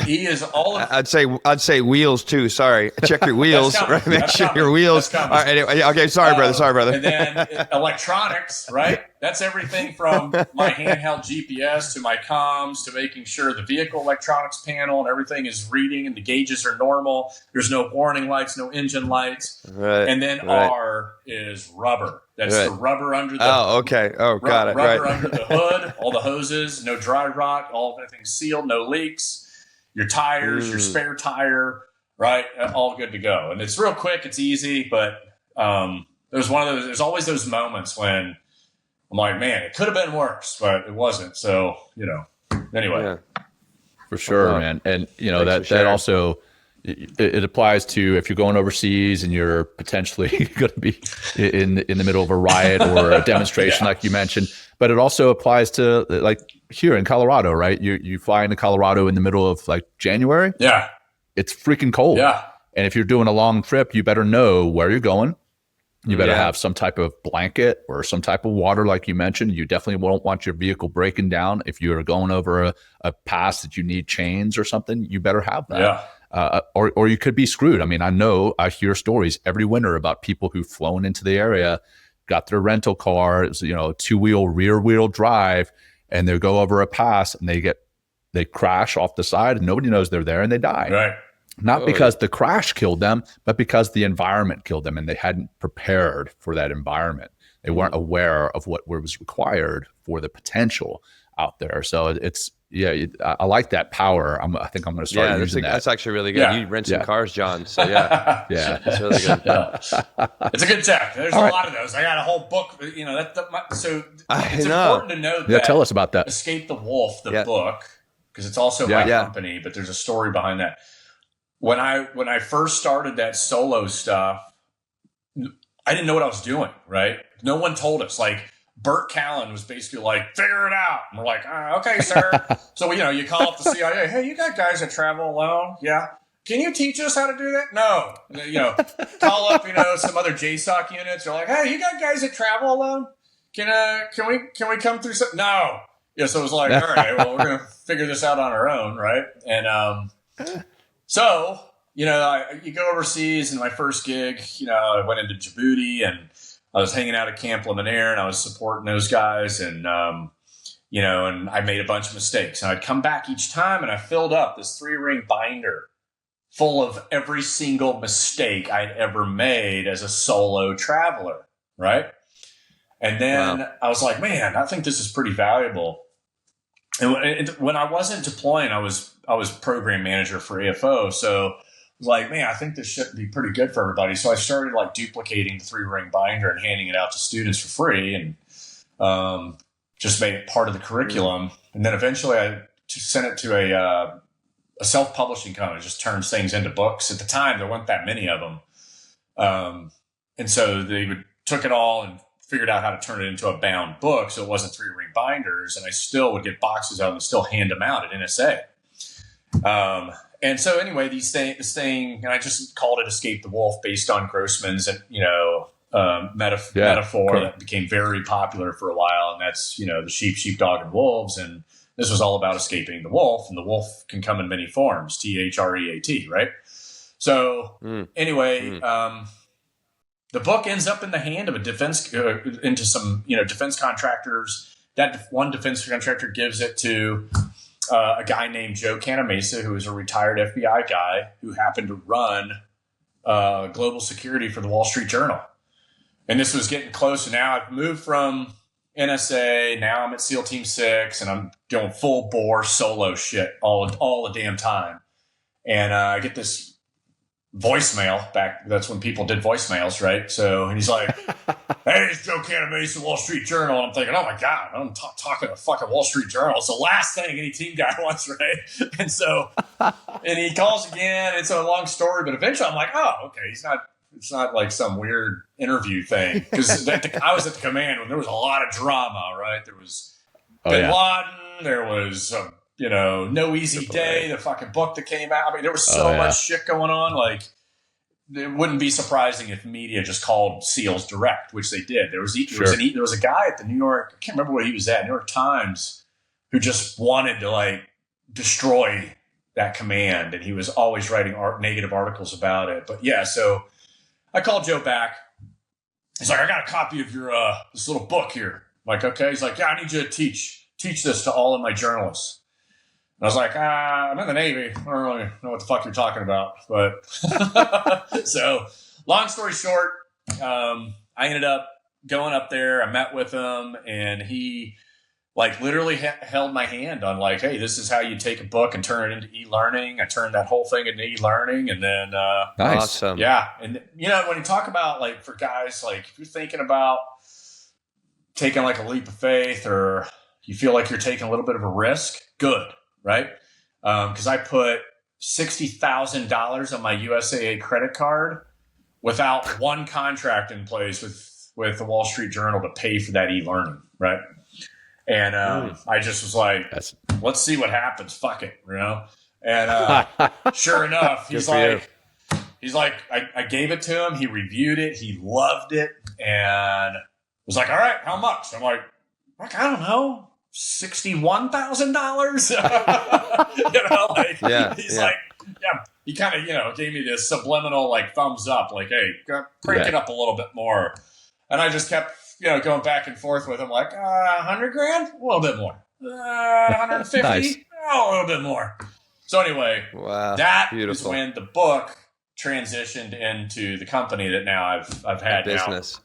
E is all of. I'd say wheels too. Sorry, check your wheels. Right? Make sure your wheels. All right, anyway, okay, sorry, brother. And then electronics, right? That's everything from my handheld GPS to my comms to making sure the vehicle electronics panel and everything is reading and the gauges are normal. There's no warning lights, no engine lights. Right. And then R is rubber. That's the rubber under the. Oh, okay. Oh, got it. Rubber under the hood, all the hoses, no dry rot, everything's sealed, no leaks. Your tires, your spare tire, right? All good to go. And it's real quick, it's easy, but there's always those moments when I'm like, man, it could have been worse, but it wasn't. So, anyway. Yeah. For sure, man. And, that also, it applies to if you're going overseas and you're potentially going to be in the middle of a riot or a demonstration, like you mentioned. But it also applies to like here in Colorado, right? You fly into Colorado in the middle of like January. Yeah. It's freaking cold. Yeah. And if you're doing a long trip, you better know where you're going. You better have some type of blanket or some type of water, like you mentioned. You definitely won't want your vehicle breaking down. If you're going over a pass that you need chains or something, you better have that. Yeah. Or you could be screwed. I mean, I hear stories every winter about people who've flown into the area, got their rental car, it's, 2-wheel, rear-wheel drive, and they go over a pass and they crash off the side and nobody knows they're there and they die. Right. Not because the crash killed them, but because the environment killed them and they hadn't prepared for that environment. They weren't aware of what was required for the potential out there. So I like that power. I think I'm going to start using that. That's actually really good. Yeah. You rent some cars, John. So yeah, it's really good. It's a good tech. There's a lot of those. I got a whole book. So it's important to know that. Yeah, tell us about that. Escape the Wolf, the book. because it's also my company, but there's a story behind that. When I first started that solo stuff, I didn't know what I was doing, right? No one told us. Like, Burt Callen was basically like, figure it out. And we're like, okay, sir. So, you call up the CIA. Hey, you got guys that travel alone? Yeah. Can you teach us how to do that? No. Call up, some other JSOC units. They're like, hey, you got guys that travel alone? Can we come through something? No. Yeah. So it was like, all right, well, we're going to figure this out on our own. Right. And, so, you go overseas, and my first gig, I went into Djibouti, and I was hanging out at Camp Lemonnier, and I was supporting those guys, and, and I made a bunch of mistakes, and I'd come back each time, and I filled up this 3-ring binder full of every single mistake I'd ever made as a solo traveler. Right. And then I was like, man, I think this is pretty valuable. And when I wasn't deploying, I was program manager for AFO. So I was like, man, I think this should be pretty good for everybody. So I started like duplicating the 3-ring binder and handing it out to students for free, and just made it part of the curriculum. And then eventually I sent it to a self-publishing company, just turns things into books. At the time, there weren't that many of them. And so they took it all and figured out how to turn it into a bound book, so it wasn't 3-ring binders, and I still would get boxes of them and still hand them out at NSA. And so anyway, this thing, and I just called it Escape the Wolf, based on Grossman's metaphor that became very popular for a while, and that's the sheepdog, and wolves, and this was all about escaping the wolf, and the wolf can come in many forms, THREAT, right? So anyway, the book ends up in the hand of a defense, into some defense contractors. That one defense contractor gives it to a guy named Joe Canamesa, who is a retired FBI guy who happened to run global security for the Wall Street Journal. And this was getting close. And now I've moved from NSA. Now I'm at SEAL Team 6, and I'm doing full bore solo shit all the damn time. And I get this voicemail back. That's when people did voicemails, right? So, and he's like, hey, it's Joe Canamesa, Wall Street Journal. And I'm thinking, oh my God, I'm talking to fucking Wall Street Journal. It's the last thing any team guy wants, right? And so, and he calls again. It's a long story, but eventually I'm like, oh, okay. It's not like some weird interview thing. Because I was at the command when there was a lot of drama, right? There was Bin Laden. There was, No Easy Day, the fucking book that came out. I mean, there was so much shit going on. Like, it wouldn't be surprising if media just called SEALs direct, which they did. There was a guy at the New York, I can't remember where he was at, New York Times, who just wanted to like destroy that command, and he was always writing negative articles about it. But yeah, so I called Joe back. He's like, I got a copy of your this little book here. I'm like, okay. He's like, yeah, I need you to teach this to all of my journalists. And I was like, I'm in the Navy. I don't really know what the fuck you're talking about. But so long story short, I ended up going up there. I met with him, and he like literally held my hand on like, hey, this is how you take a book and turn it into e-learning. I turned that whole thing into e-learning, and then nice. Awesome. Yeah. And when you talk about like for guys, like if you're thinking about taking like a leap of faith, or you feel like you're taking a little bit of a risk, good. Right. Because I put $60,000 on my USAA credit card without one contract in place with the Wall Street Journal to pay for that e-learning. Right. And I just was like, let's see what happens. Fuck it. And sure enough, he's like, I gave it to him. He reviewed it. He loved it. And was like, all right, how much? I'm like, I don't know. $61,000. He's like, yeah, he kind of, gave me this subliminal like thumbs up, like, hey, crank it up a little bit more. And I just kept, going back and forth with him, like, $100,000, a little bit more, 150, Nice. a little bit more. So anyway, that beautiful. is when the book transitioned into the company that now I've had business.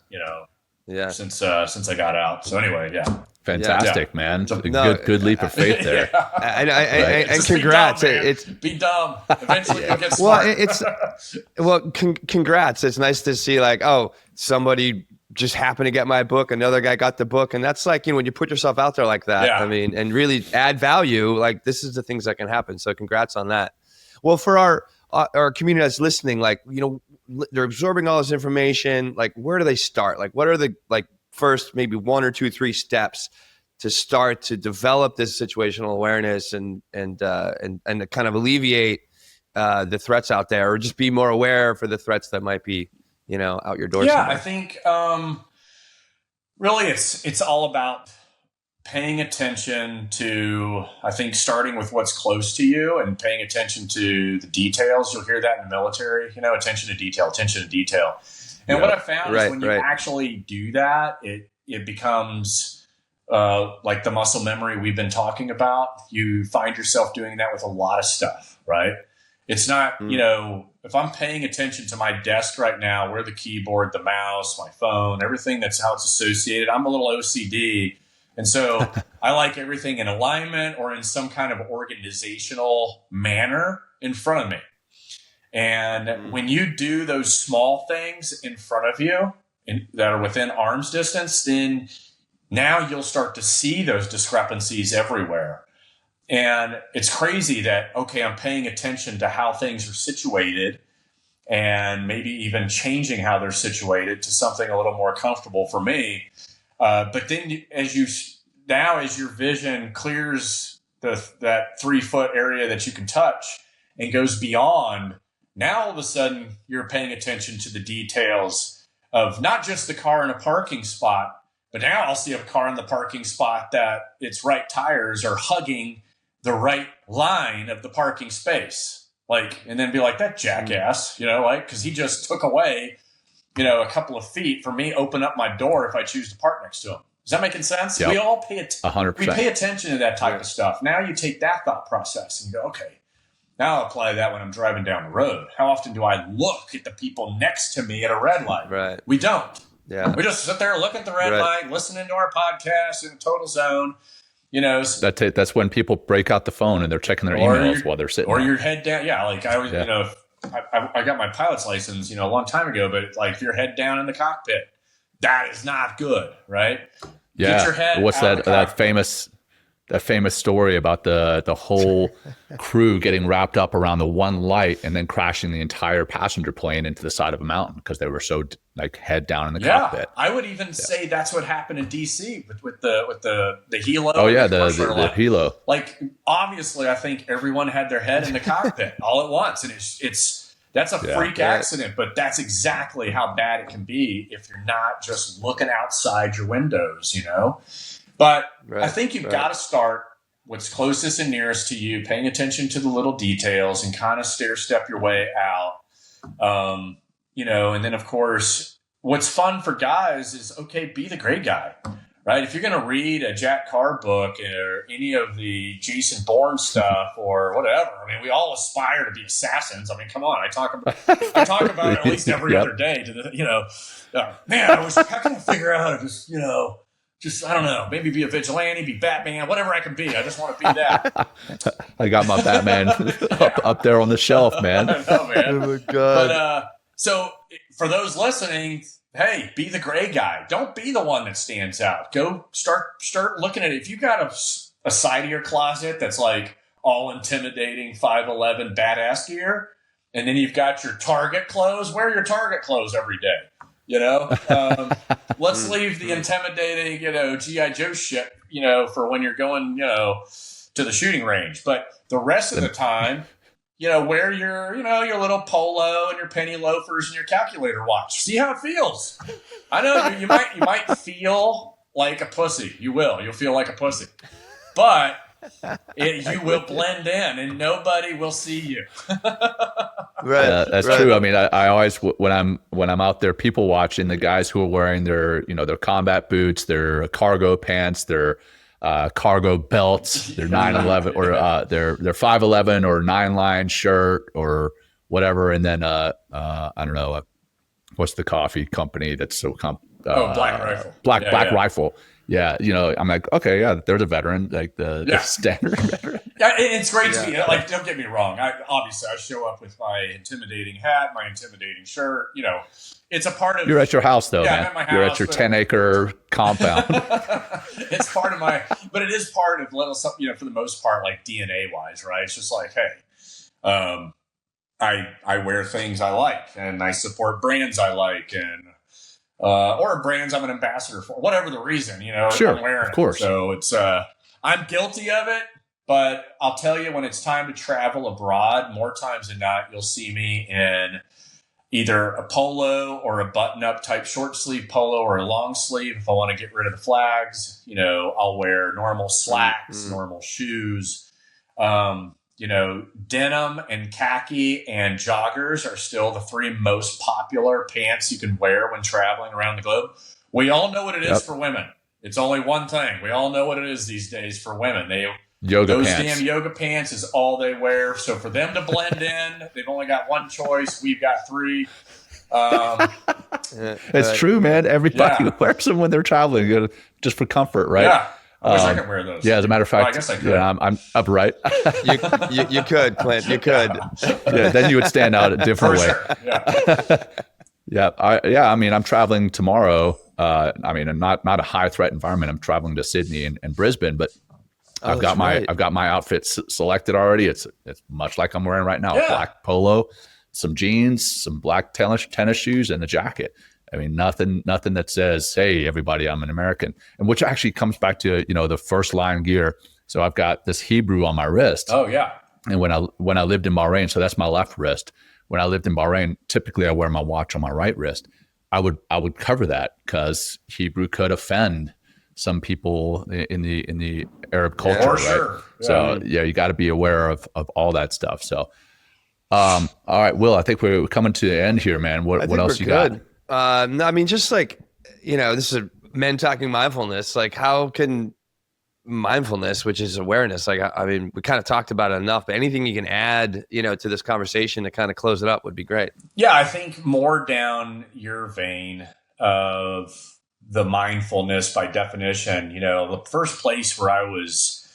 Since I got out. So anyway, yeah. Fantastic, man. Good leap of faith there. And congrats. Be dumb. Eventually you'll get smart. Congrats. It's nice to see like, oh, somebody just happened to get my book. Another guy got the book. And that's like, when you put yourself out there like that, I mean, and really add value, like this is the things that can happen. So congrats on that. Well, for our community that's listening, like, they're absorbing all this information. Like, where do they start? Like, what are the first maybe 1 or 2, 3 steps to start to develop this situational awareness and to kind of alleviate the threats out there, or just be more aware for the threats that might be, out your door? Yeah, somewhere? I think really it's all about paying attention to, I think, starting with what's close to you and paying attention to the details. You'll hear that in the military, attention to detail. And what I found is when you actually do that, it becomes like the muscle memory we've been talking about. You find yourself doing that with a lot of stuff, right? It's not, if I'm paying attention to my desk right now, where the keyboard, the mouse, my phone, everything that's how it's associated, I'm a little OCD. And so I like everything in alignment or in some kind of organizational manner in front of me. And when you do those small things in front of you that are within arm's distance, then now you'll start to see those discrepancies everywhere. And it's crazy that, okay, I'm paying attention to how things are situated and maybe even changing how they're situated to something a little more comfortable for me. But then as your vision clears that 3-foot area that you can touch and goes beyond, now all of a sudden you're paying attention to the details of not just the car in a parking spot, but now I'll see a car in the parking spot that its right tires are hugging the right line of the parking space. And then be like, that jackass, because he just took away, a couple of feet for me open up my door if I choose to park next to him. Is that making sense? Yep. We all pay 100%. We pay attention to that type of stuff. Now you take that thought process and go, okay, now I'll apply that when I'm driving down the road. How often do I look at the people next to me at a red light? Right. We don't. Yeah. We just sit there, look at the red light, listening to our podcast in a total zone. That's when people break out the phone and they're checking their emails while they're sitting. Or your head down. Yeah. Like I was, I got my pilot's license, a long time ago, but if your head down in the cockpit, that is not good. Right. Yeah. Get your head. What's that famous story about the whole crew getting wrapped up around the one light and then crashing the entire passenger plane into the side of a mountain because they were so head down in the cockpit. I would even say that's what happened in DC with the helo. Oh yeah, the helo. Obviously, I think everyone had their head in the cockpit all at once, and that's a freak accident. But that's exactly how bad it can be if you're not just looking outside your windows, But I think you've got to start what's closest and nearest to you, paying attention to the little details and kind of stair-step your way out. And then, of course, what's fun for guys is, okay, be the great guy, right? If you're going to read a Jack Carr book or any of the Jason Bourne stuff or whatever, we all aspire to be assassins. Come on. I talk about it at least every other day to the, man, how can I figure out how to just, I don't know, maybe be a vigilante, be Batman, whatever I can be. I just want to be that. I got my Batman up there on the shelf, man. I know, man. Oh, my God. But so for those listening, hey, be the gray guy. Don't be the one that stands out. Go start looking at it. If you got a side of your closet that's all intimidating 5'11" badass gear, and then you've got your Target clothes, wear your Target clothes every day. Let's leave the intimidating, G.I. Joe shit, for when you're going, to the shooting range. But the rest of the time, wear your, your little polo and your penny loafers and your calculator watch. See how it feels. I know you might feel like a pussy. You will. You'll feel like a pussy. But you will blend in and nobody will see you. Right. That's true. I always, when I'm out there people watching, the guys who are wearing their, their combat boots, their cargo pants, their cargo belts, their 911 or their 511 or 9-line shirt or whatever. And then, I don't know, what's the coffee company that's so, Black Rifle. Black Rifle. Yeah, I'm like, okay, yeah, they're the veteran, like the standard veteran. Yeah, it's great to be like. Don't get me wrong. Obviously I show up with my intimidating hat, my intimidating shirt. It's a part of. You're at your house though, man. I'm at my house, You're at your 10-acre compound. It's part of my, but it is part of little something. For the most part, like DNA wise, right? It's just like, hey, I wear things I like, and I support brands I like, and or brands I'm an ambassador for, whatever the reason, Sure, I'm wearing of course. it. So it's I'm guilty of it, but I'll tell you, when it's time to travel abroad, more times than not, you'll see me in either a polo or a button-up type short sleeve polo or a long sleeve. If I want to get rid of the flags, I'll wear normal slacks, normal shoes. Denim and khaki and joggers are still the three most popular pants you can wear when traveling around the globe. We all know what it is for women. It's only one thing. We all know what it is these days for women. Those damn yoga pants is all they wear. So for them to blend in, they've only got one choice. We've got three. It's true, man. Everybody wears them when they're traveling, just for comfort, right? Yeah. I wish I could wear those. Yeah, as a matter of fact, I guess I could. Yeah, I'm upright. You could, Clint. You could. Yeah, then you would stand out a different way. Sure. Yeah. I mean, I'm traveling tomorrow. Not a high threat environment. I'm traveling to Sydney and Brisbane, but I've got my outfit selected already. It's much like I'm wearing right now: a black polo, some jeans, some black tennis shoes, and a jacket. I mean, nothing that says, "Hey, everybody, I'm an American," and which actually comes back to the first line gear. So I've got this Hebrew on my wrist. Oh yeah. And when I lived in Bahrain, so that's my left wrist. When I lived in Bahrain, typically I wear my watch on my right wrist. I would cover that because Hebrew could offend some people in the Arab culture, right? Sure. Yeah. So you got to be aware of all that stuff. So, all right, Will, I think we're coming to the end here, man. What else you got? No, I mean, just like, this is men talking mindfulness. Like, how can mindfulness, which is awareness, like, I mean, we kind of talked about it enough, but anything you can add, to this conversation to kind of close it up would be great. Yeah, I think more down your vein of the mindfulness by definition, the first place where I was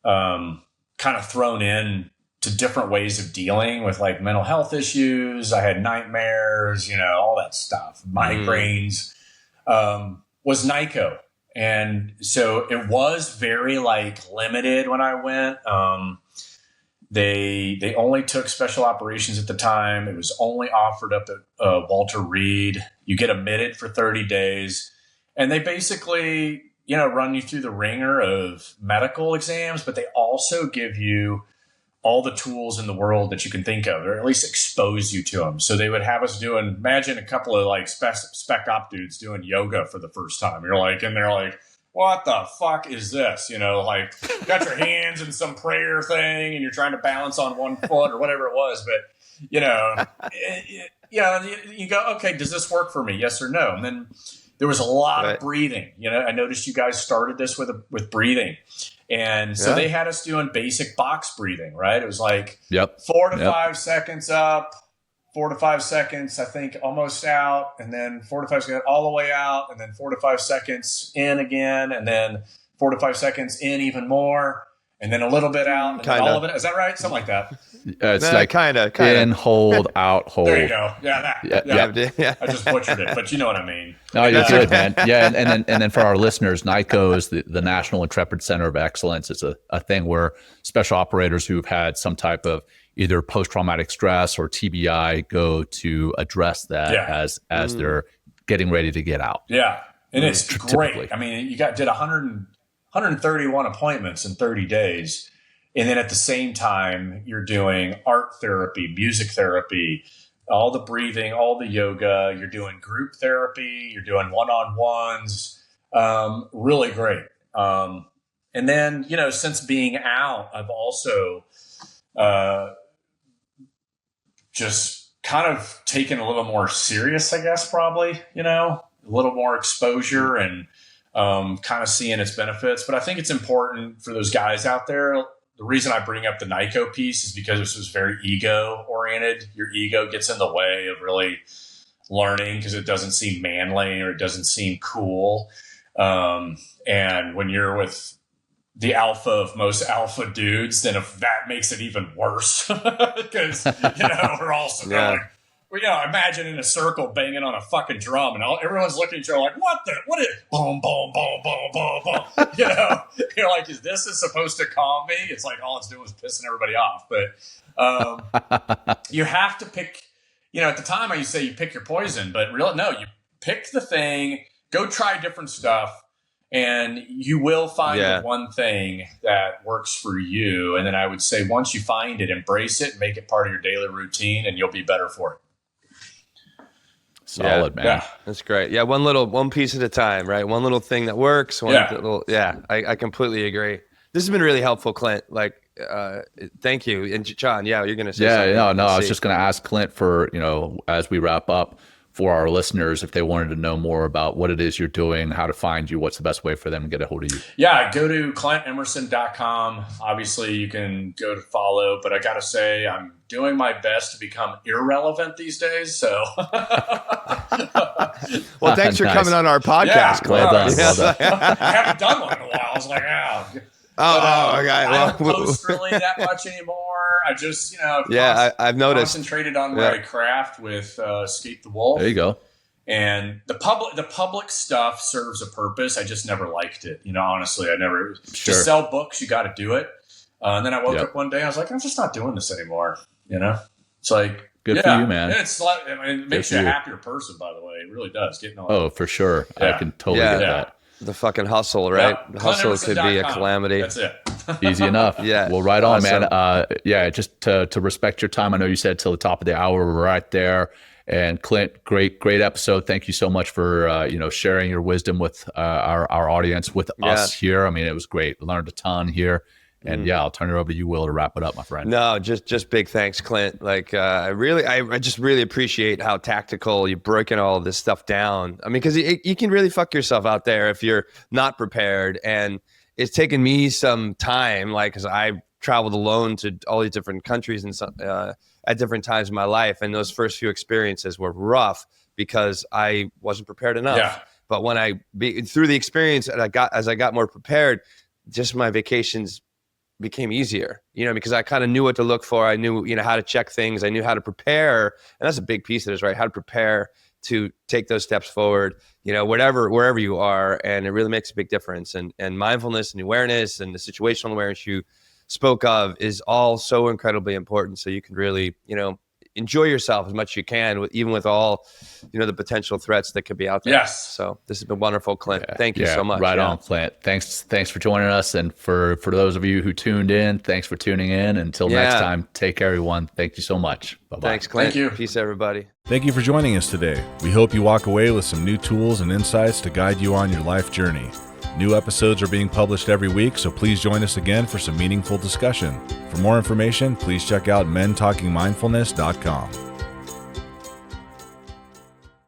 kind of thrown in to different ways of dealing with like mental health issues. I had nightmares, all that stuff, migraines, was NICO. And so it was very like limited when I went. They only took special operations at the time. It was only offered up at Walter Reed. You get admitted for 30 days and they basically, run you through the ringer of medical exams, but they also give you all the tools in the world that you can think of, or at least expose you to them. So they would have us imagine a couple of like spec op dudes doing yoga for the first time. You're like, and they're like, what the fuck is this? Like you got your hands in some prayer thing and you're trying to balance on one foot or whatever it was. But, you go, okay, does this work for me? Yes or no? And then there was a lot of breathing. I noticed you guys started this with breathing. And so they had us doing basic box breathing, right? It was like 4 to 5 seconds up, 4 to 5 seconds, I think, almost out, and then 4 to 5 seconds all the way out, and then 4 to 5 seconds in again, and then 4 to 5 seconds in even more, and then a little bit out, and then all of it. Is that right? Something like that. It's like kind of in, hold, out, hold. There you go. Yeah. I just butchered it, but you know what I mean. No, you're good, man. Yeah, and then for our listeners, NICO is the National Intrepid Center of Excellence. It's a thing where special operators who've had some type of either post-traumatic stress or TBI go to address that as they're getting ready to get out. Yeah, and it's great. I mean, you did 131 appointments in 30 days. And then at the same time, you're doing art therapy, music therapy, all the breathing, all the yoga. You're doing group therapy. You're doing one-on-ones. Really great. And then, since being out, I've also just kind of taken a little more serious, I guess, probably, a little more exposure and kind of seeing its benefits. But I think it's important for those guys out there. The reason I bring up the NICO piece is because this was very ego oriented. Your ego gets in the way of really learning because it doesn't seem manly or it doesn't seem cool. And when you're with the alpha of most alpha dudes, then if that makes it even worse, because, we're also going, imagine in a circle banging on a fucking drum and everyone's looking at you like, what is, boom, boom, boom, boom, boom, boom. You're like, is this supposed to calm me? It's like, all it's doing is pissing everybody off. But you have to pick, at the time I used to say you pick your poison, but really, no, you pick the thing, go try different stuff, and you will find the one thing that works for you. And then I would say, once you find it, embrace it, make it part of your daily routine, and you'll be better for it. Solid, man. Yeah, that's great. Yeah, one piece at a time, right? One little thing that works. I completely agree. This has been really helpful, Clint. Like, thank you. And Jon, you're going to say something. I was just going to ask Clint for, as we wrap up, for our listeners, if they wanted to know more about what it is you're doing, how to find you, what's the best way for them to get a hold of you? Yeah, go to ClintEmerson.com. Obviously, you can go to follow, but I got to say, I'm doing my best to become irrelevant these days. So, well, thanks for coming on our podcast, Clint. Well done. I haven't done one in a while. I was like, okay. I don't post really that much anymore. I just, I've noticed. Concentrated on my craft with Escape the Wolf. There you go. And the public stuff serves a purpose. I just never liked it. Honestly, I never. To sell books, you got to do it. And then I woke up one day, I was like, I'm just not doing this anymore. It's like, good for you, man. It's like, it makes you a happier person, by the way. It really does. Oh, for sure. I can totally get that. The fucking hustle, right? The hustle could be a calamity. That's it. Easy enough. Yeah. Well, right on, man. Just to respect your time. I know you said till the top of the hour. We're right there. And Clint, great episode. Thank you so much for sharing your wisdom with our audience, with us here. I mean, it was great. Learned a ton here. And I'll turn it over to you, Will, to wrap it up, my friend. No, just big thanks, Clint. Like, I just really appreciate how tactical you're breaking all this stuff down. I mean, because you can really fuck yourself out there if you're not prepared. And it's taken me some time, like, because I've traveled alone to all these different countries and at different times in my life. And those first few experiences were rough because I wasn't prepared enough. Yeah. But when through the experience that as I got more prepared, just my vacations became easier, because I kind of knew what to look for. I knew, how to check things. I knew how to prepare. And that's a big piece of this, right? How to prepare to take those steps forward, wherever you are. And it really makes a big difference. And mindfulness and awareness and the situational awareness you spoke of is all so incredibly important. So you can really, enjoy yourself as much as you can, even with all, the potential threats that could be out there. Yes. So this has been wonderful, Clint. Thank you so much. Right on, Clint. Thanks for joining us. And for those of you who tuned in, thanks for tuning in. Until next time, take care, everyone. Thank you so much. Bye-bye. Thanks, Clint. Thank you. Peace, everybody. Thank you for joining us today. We hope you walk away with some new tools and insights to guide you on your life journey. New episodes are being published every week, so please join us again for some meaningful discussion. For more information, please check out mentalkingmindfulness.com.